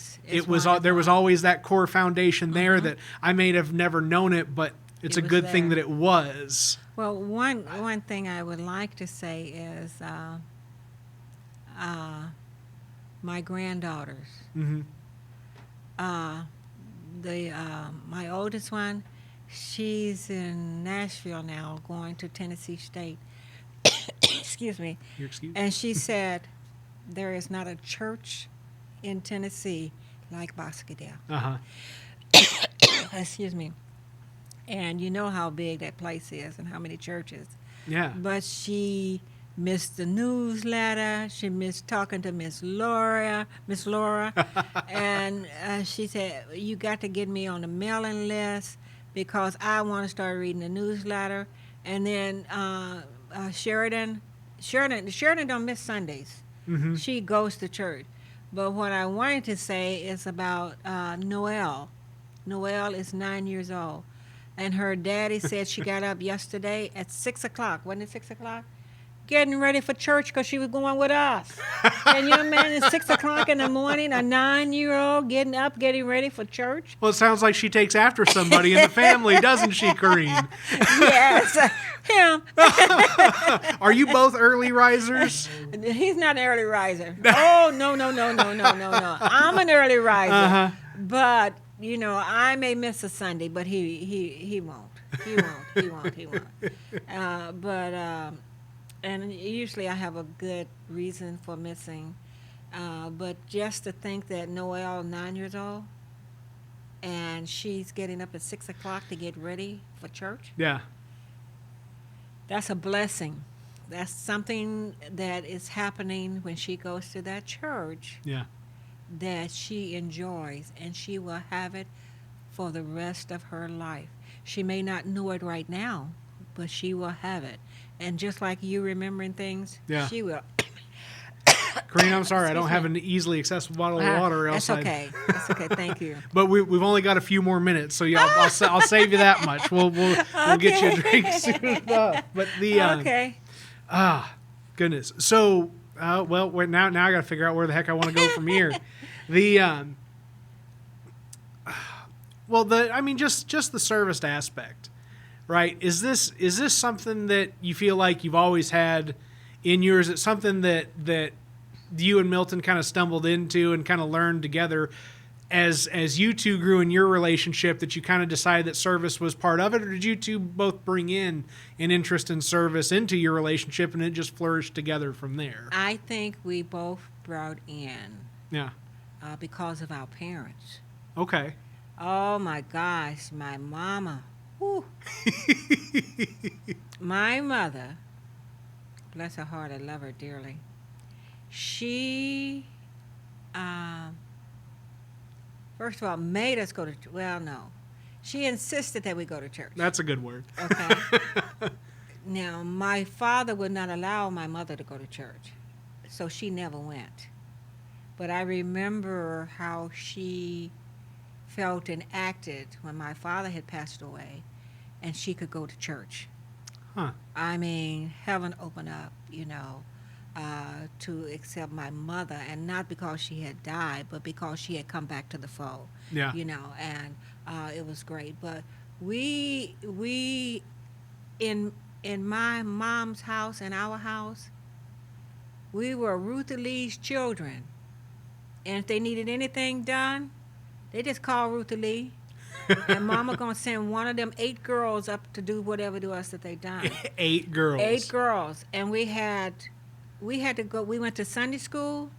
there was always that core foundation there, that I may have never known it, but it's a good thing that it was. Well, one thing I would like to say is my granddaughters. My oldest one, she's in Nashville now, going to Tennessee State. Excuse me. You're excused. And she said, there is not a church in Tennessee like Boscadale. Excuse me. And you know how big that place is and how many churches. Yeah. But she missed the newsletter. She missed talking to Miss Laura. And she said, you got to get me on the mailing list, because I want to start reading the newsletter. And then Sheridan don't miss Sundays. She goes to church. But what I wanted to say is about Noelle. Noelle is 9 years old. And her daddy said she got up yesterday at 6 o'clock. Wasn't it 6 o'clock? Getting ready for church because she was going with us. Can you imagine 6 o'clock in the morning, a 9-year-old getting up, getting ready for church? Well, it sounds like she takes after somebody in the family, doesn't she, Corene? Yes, him. Are you both early risers? He's not an early riser. Oh, no. I'm an early riser. But, I may miss a Sunday, but he won't. He won't. And usually I have a good reason for missing. But just to think that Noelle, 9 years old, and she's getting up at 6 o'clock to get ready for church. Yeah. That's a blessing. That's something that is happening when she goes to that church. Yeah. That she enjoys, and she will have it for the rest of her life. She may not know it right now, but she will have it. And just like you remembering things, Yeah. she will. Corene, I'm sorry, I don't Excuse have me. an easily accessible bottle of water. That's Else okay. That's okay. Thank you. But we've only got a few more minutes, so yeah, I'll save you that much. We'll get you a drink soon enough. But the Okay. goodness. So well, now I got to figure out where the heck I want to go from here. The I mean just the service aspect, right? Is this something that you feel like you've always had in you, or is it something that you and Milton kind of stumbled into and kind of learned together as you two grew in your relationship, that you kind of decided that service was part of it? Or did you two both bring in an interest in service into your relationship and it just flourished together from there? I think we both brought in Yeah. because of our parents. Okay. Oh my gosh, my mama. Whew. My mother, bless her heart, I love her dearly. She, first of all, made us go to, well, no. She insisted that we go to church. That's a good word. Okay. Now, my father would not allow my mother to go to church, so she never went. But I remember how she felt and acted when my father had passed away and she could go to church. Huh. I mean, heaven opened up, to accept my mother, and not because she had died, but because she had come back to the fold. Yeah. And it was great. But we in my mom's house and our house, we were Ruth Lee's children, and if they needed anything done, they just called Ruth Lee. And Mama gonna send one of them 8 girls up to do whatever to us that they done. 8 girls. 8 girls, and we had to go. We went to Sunday school,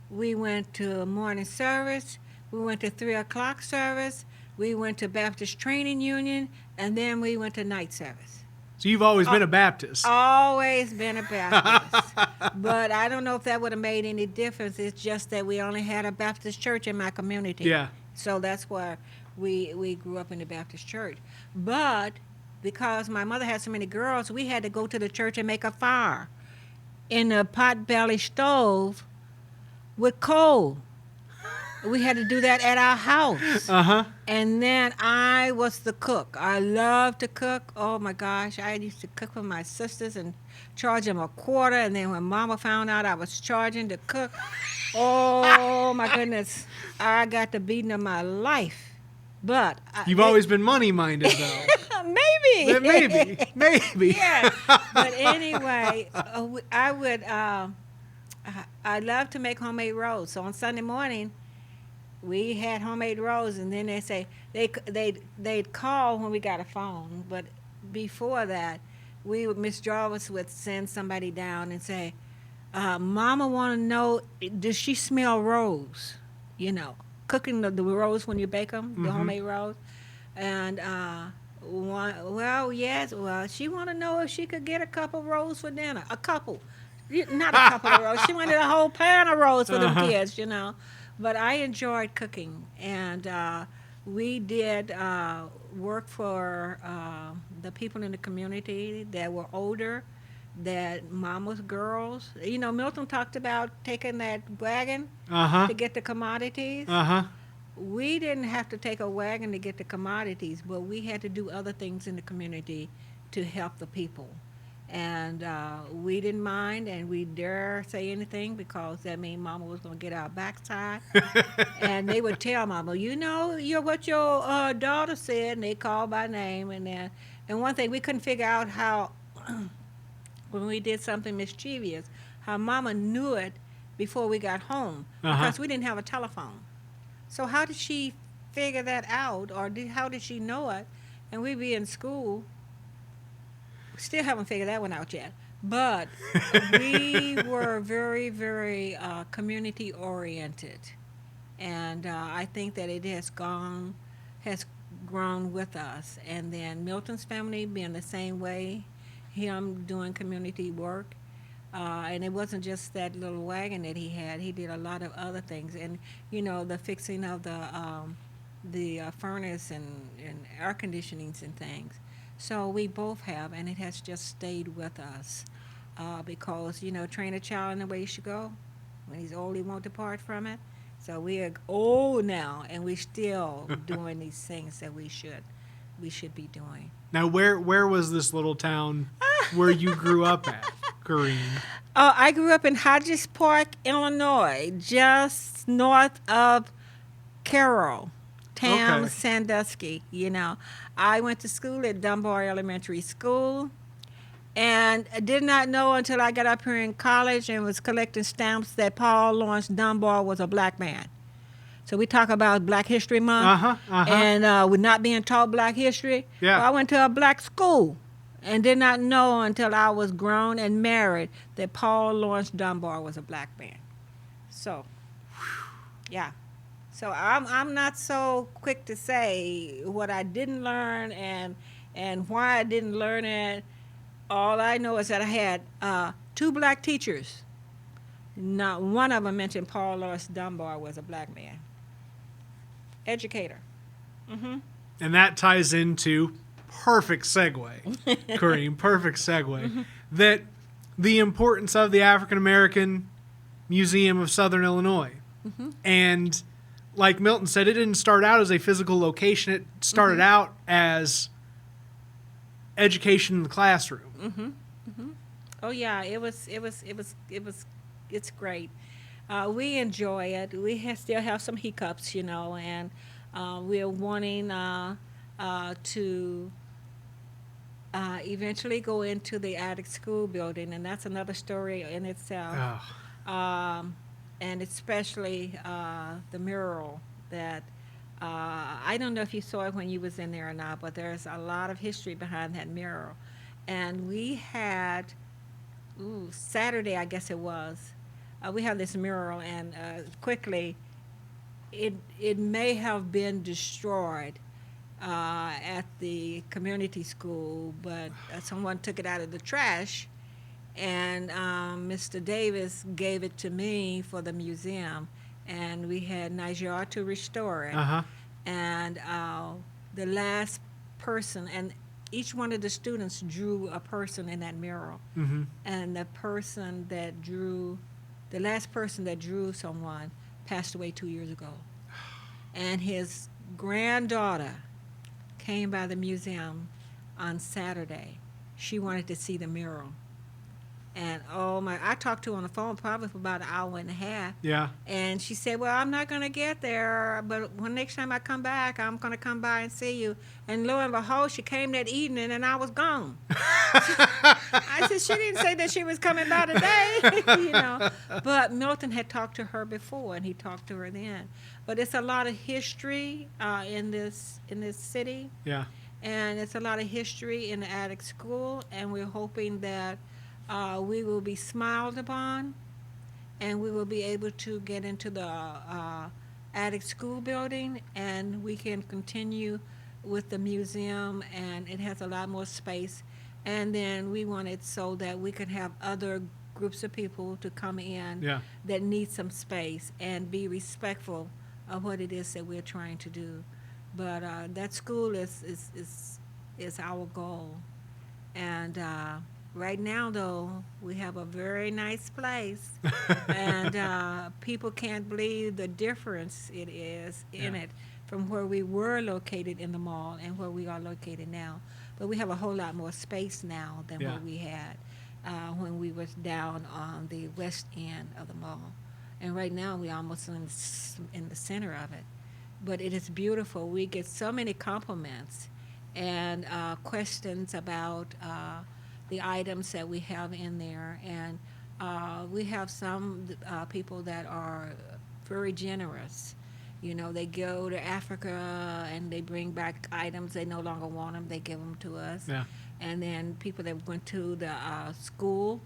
we went to morning service, we went to 3:00 service, we went to Baptist Training Union, and then we went to night service. So you've always been a Baptist. Always been a Baptist. But I don't know if that would have made any difference. It's just that we only had a Baptist church in my community. Yeah. So that's why we grew up in the Baptist church. But because my mother had so many girls, we had to go to the church and make a fire in a pot-belly stove with coal. We had to do that at our house. Uh-huh. And then I was the cook. I loved to cook. Oh, my gosh. I used to cook for my sisters and charge them $0.25. And then when Mama found out I was charging to cook, oh, my goodness. I got the beating of my life. But You've always been money-minded, though. Maybe. Maybe. Yeah. But anyway, I love to make homemade rolls. So on Sunday morning, we had homemade rolls, and then they say they'd call when we got a phone. But before that, Miss Jarvis would send somebody down and say, "Mama want to know, does she smell rolls? Cooking the rolls when you bake them, the homemade rolls." And yes. Well, she want to know if she could get a couple rolls for dinner. A couple, not a couple of rolls. She wanted a whole pan of rolls for them kids, But I enjoyed cooking, and we did work for the people in the community that were older, that mama's girls. Milton talked about taking that wagon to get the commodities. We didn't have to take a wagon to get the commodities, but we had to do other things in the community to help the people. And we didn't mind, and we dare say anything because that means Mama was going to get our backside. And they would tell Mama, what your daughter said, and they called by name. And one thing, we couldn't figure out how, when we did something mischievous, how Mama knew it before we got home because we didn't have a telephone. So how did she figure that out, or how did she know it? And we'd be in school. Still haven't figured that one out yet. But we were very, very community oriented. And I think that it has grown with us. And then Milton's family being the same way, him doing community work. And it wasn't just that little wagon that he had. He did a lot of other things. And, the fixing of the furnace and air conditionings and things. So we both have, and it has just stayed with us because, train a child in the way he should go. When he's old, he won't depart from it. So we are old now, and we still doing these things that we should be doing. Now, where was this little town where you grew up at, Corene? I grew up in Hodges Park, Illinois, just north of Carroll, Tam, Okay. Sandusky. I went to school at Dunbar Elementary School, and I did not know until I got up here in college and was collecting stamps that Paul Laurence Dunbar was a black man. So we talk about Black History Month, and we're not being taught Black history. Yeah. Well, I went to a black school and did not know until I was grown and married that Paul Laurence Dunbar was a black man. So, yeah. So I'm not so quick to say what I didn't learn and why I didn't learn it. All I know is that I had 2 black teachers. Not one of them mentioned Paul Laurence Dunbar was a black man. Educator. Mm-hmm. And that ties into perfect segue, Corene, perfect segue, that the importance of the African American Museum of Southern Illinois. And like Milton said, it didn't start out as a physical location. It started out as education in the classroom. Oh yeah, it's great. We enjoy it. We still have some hiccups, and we're wanting to eventually go into the attic school building, and that's another story in itself. And especially the mural that I don't know if you saw it when you was in there or not, but there's a lot of history behind that mural. And we had Saturday, I guess it was. We have this mural, and quickly, it may have been destroyed at the community school, but someone took it out of the trash, and Mr. Davis gave it to me for the museum, and we had Niger to restore it. And the last person, and each one of the students drew a person in that mural, and the last person that drew someone passed away 2 years ago. And his granddaughter came by the museum on Saturday. She wanted to see the mural. And I talked to her on the phone probably for about an hour and a half. Yeah. And she said, well, I'm not going to get there, but when next time I come back, I'm going to come by and see you. And lo and behold, she came that evening and I was gone. I said, she didn't say that she was coming by today, But Milton had talked to her before, and he talked to her then. But it's a lot of history in this city. Yeah. And it's a lot of history in the attic school, and we're hoping that we will be smiled upon, and we will be able to get into the attic school building, and we can continue with the museum, and it has a lot more space. And then we want it so that we can have other groups of people to come in that need some space and be respectful of what it is that we're trying to do. But that school is our goal. And right now, though, we have a very nice place, and people can't believe the difference it is in it from where we were located in the mall and where we are located now. But we have a whole lot more space now than what we had when we was down on the west end of the mall. And right now, we're almost in the center of it. But it is beautiful. We get so many compliments and questions about the items that we have in there. And we have some people that are very generous. They go to Africa and they bring back items. They no longer want them. They give them to us. Yeah. And then people that went to the school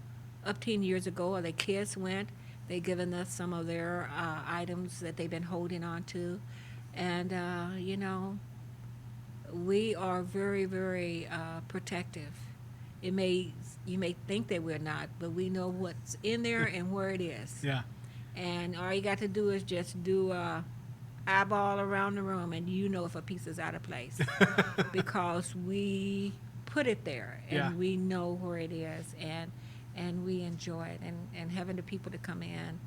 up 10 years ago, or their kids went, they've given us some of their items that they've been holding on to. And, we are very, very protective. You may think that we're not, but we know what's in there and where it is. Yeah. And all you got to do is just do eyeball around the room, and you know if a piece is out of place because we put it there, and we know where it is, and we enjoy it, and having the people to come in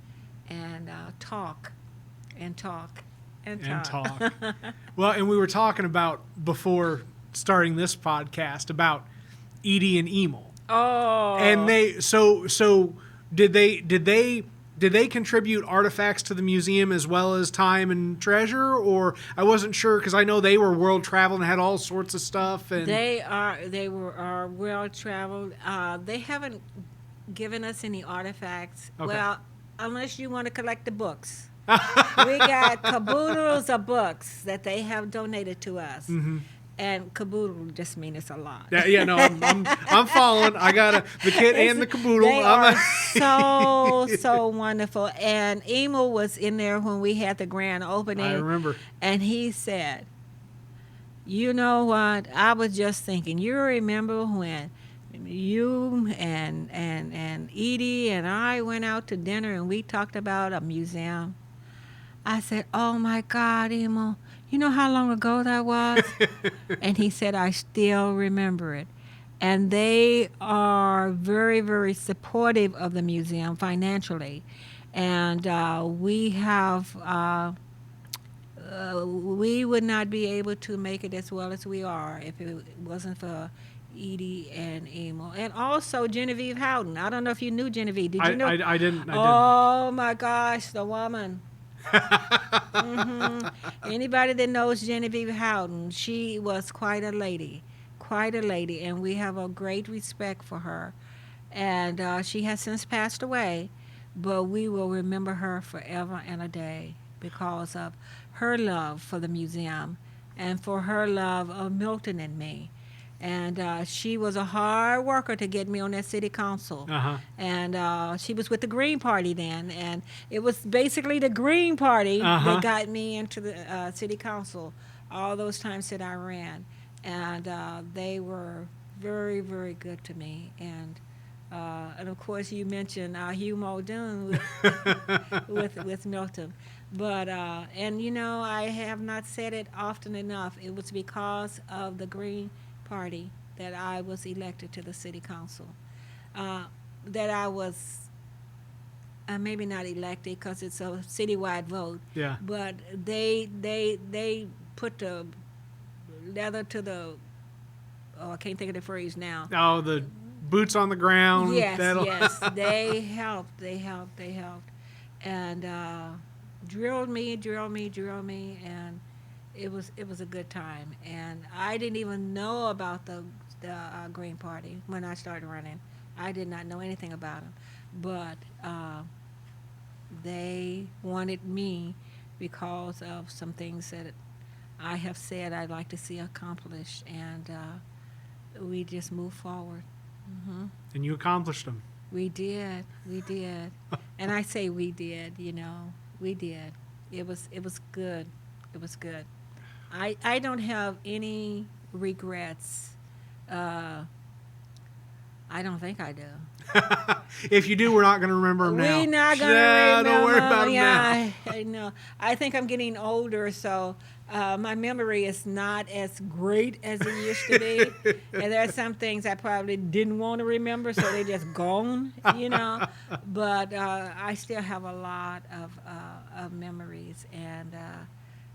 and talk and talk and talk. Well, and we were talking about before starting this podcast about Edie and Emil. Oh, and did they contribute artifacts to the museum as well as time and treasure? Or I wasn't sure because I know they were world traveled and had all sorts of stuff. And they were world traveled. They haven't given us any artifacts. Okay. Well, unless you want to collect the books. We got caboodles of books that they have donated to us. Mm-hmm. And caboodle just means it's a lot. Yeah, no, I'm following. I got the kit and the caboodle. They are so wonderful. And Emil was in there when we had the grand opening. I remember. And he said, "You know what? I was just thinking. You remember when you and Edie and I went out to dinner and we talked about a museum?" I said, "Oh my God, Emil, you know how long ago that was?" And he said, "I still remember it." And they are very, very supportive of the museum financially. And we would not be able to make it as well as we are if it wasn't for Edie and Emil. And also Genevieve Houghton. I don't know if you knew Genevieve. Did you know? I didn't. Oh my gosh, the woman. Mm-hmm. Anybody that knows Genevieve Houghton, she was quite a lady, and we have a great respect for her. And she has since passed away, but we will remember her forever and a day because of her love for the museum and for her love of Milton and me. And she was a hard worker to get me on that city council. Uh-huh. And she was with the Green Party then. And it was basically the Green Party that got me into the city council all those times that I ran. And they were very, very good to me. And of course, you mentioned Hugh Muldoon with Milton. But, and you know, I have not said it often enough. It was because of the Green Party that I was elected to the city council. That I was maybe not elected because it's a citywide vote. Yeah. But they put the leather to the I can't think of the phrase now. Oh, the boots on the ground. Yes, yes. They helped, and drilled me, and it was a good time. And I didn't even know about the Green Party when I started running. I did not know anything about them, but they wanted me because of some things that I have said I'd like to see accomplished, and we just moved forward. Mm-hmm. And you accomplished them. We did. And I say we did, you know, we did. It was good. It was good. I don't have any regrets. I don't think I do. If you do, we're not going to remember them now. We're not going to remember. Don't worry about them now. I know. I think I'm getting older, so my memory is not as great as it used to be. And there are some things I probably didn't want to remember, so they're just gone, you know. But I still have a lot of memories, and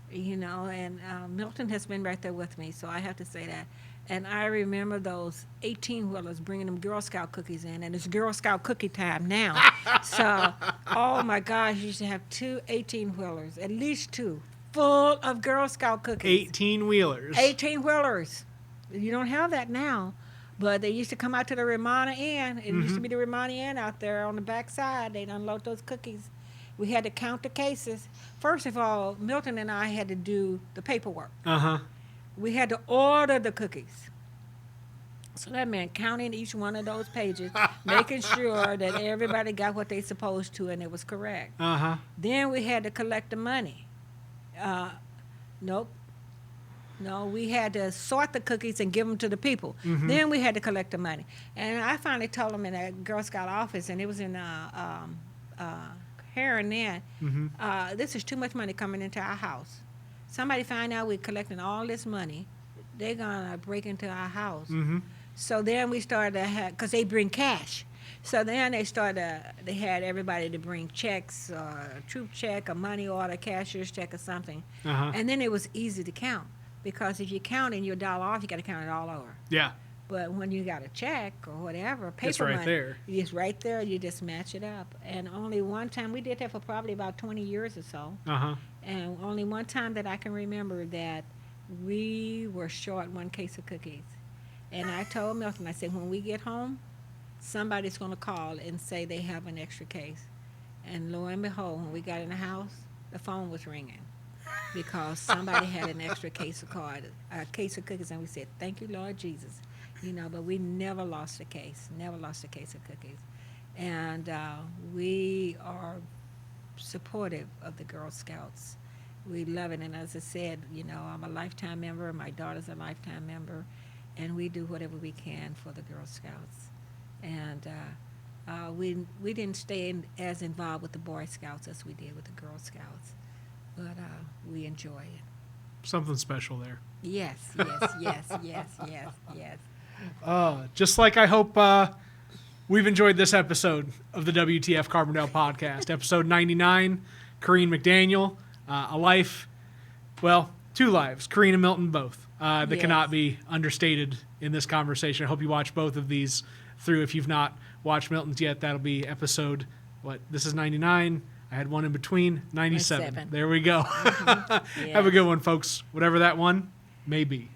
you know, and Milton has been right there with me, so I have to say that. And I remember those 18-wheelers bringing them Girl Scout cookies in, and it's Girl Scout cookie time now. So, oh my gosh, you used to have 2 18-wheelers, at least 2, full of Girl Scout cookies. 18-wheelers. 18-wheelers. You don't have that now, but they used to come out to the Ramona Inn. It used to be the Ramona Inn out there on the back side. They'd unload those cookies. We had to count the cases. First of all, Milton and I had to do the paperwork. Uh-huh. We had to order the cookies. So that meant counting each one of those pages, making sure that everybody got what they supposed to and it was correct. Uh-huh. Then we had to collect the money. Nope. No, we had to sort the cookies and give them to the people. Mm-hmm. Then we had to collect the money. And I finally told them in that Girl Scout office, and it was in preparing that. This is too much money coming into our house. Somebody find out we're collecting all this money, they're gonna break into our house. So then we started to have, because they bring cash. So then they had everybody to bring checks, a troop check, a money order, cashier's check, or something. And then it was easy to count, because if you're counting your dollar off, you got to count it all over. Yeah. But when you got a check or whatever, paper It's right money, there. it's right there. You just match it up. And only one time, we did that for probably about 20 years or so. And only one time that I can remember that we were short one case of cookies. And I told Milton, I said, when we get home, somebody's going to call and say they have an extra case. And lo and behold, when we got in the house, the phone was ringing because somebody had an extra case of cookies. And we said, thank you, Lord Jesus. You know, but we never lost a case of cookies. And we are supportive of the Girl Scouts. We love it. And as I said, you know, I'm a lifetime member. My daughter's a lifetime member. And we do whatever we can for the Girl Scouts. And we didn't stay as involved with the Boy Scouts as we did with the Girl Scouts. But we enjoy it. Something special there. Yes. Just like I hope we've enjoyed this episode of the WTF Carbondale podcast, episode 99, Corene McDaniel, a life, well, two lives, Corene and Milton both, that cannot be understated in this conversation. I hope you watch both of these through. If you've not watched Milton's yet, that'll be episode, this is 99. I had one in between, 97. There we go. Have a good one, folks, whatever that one may be.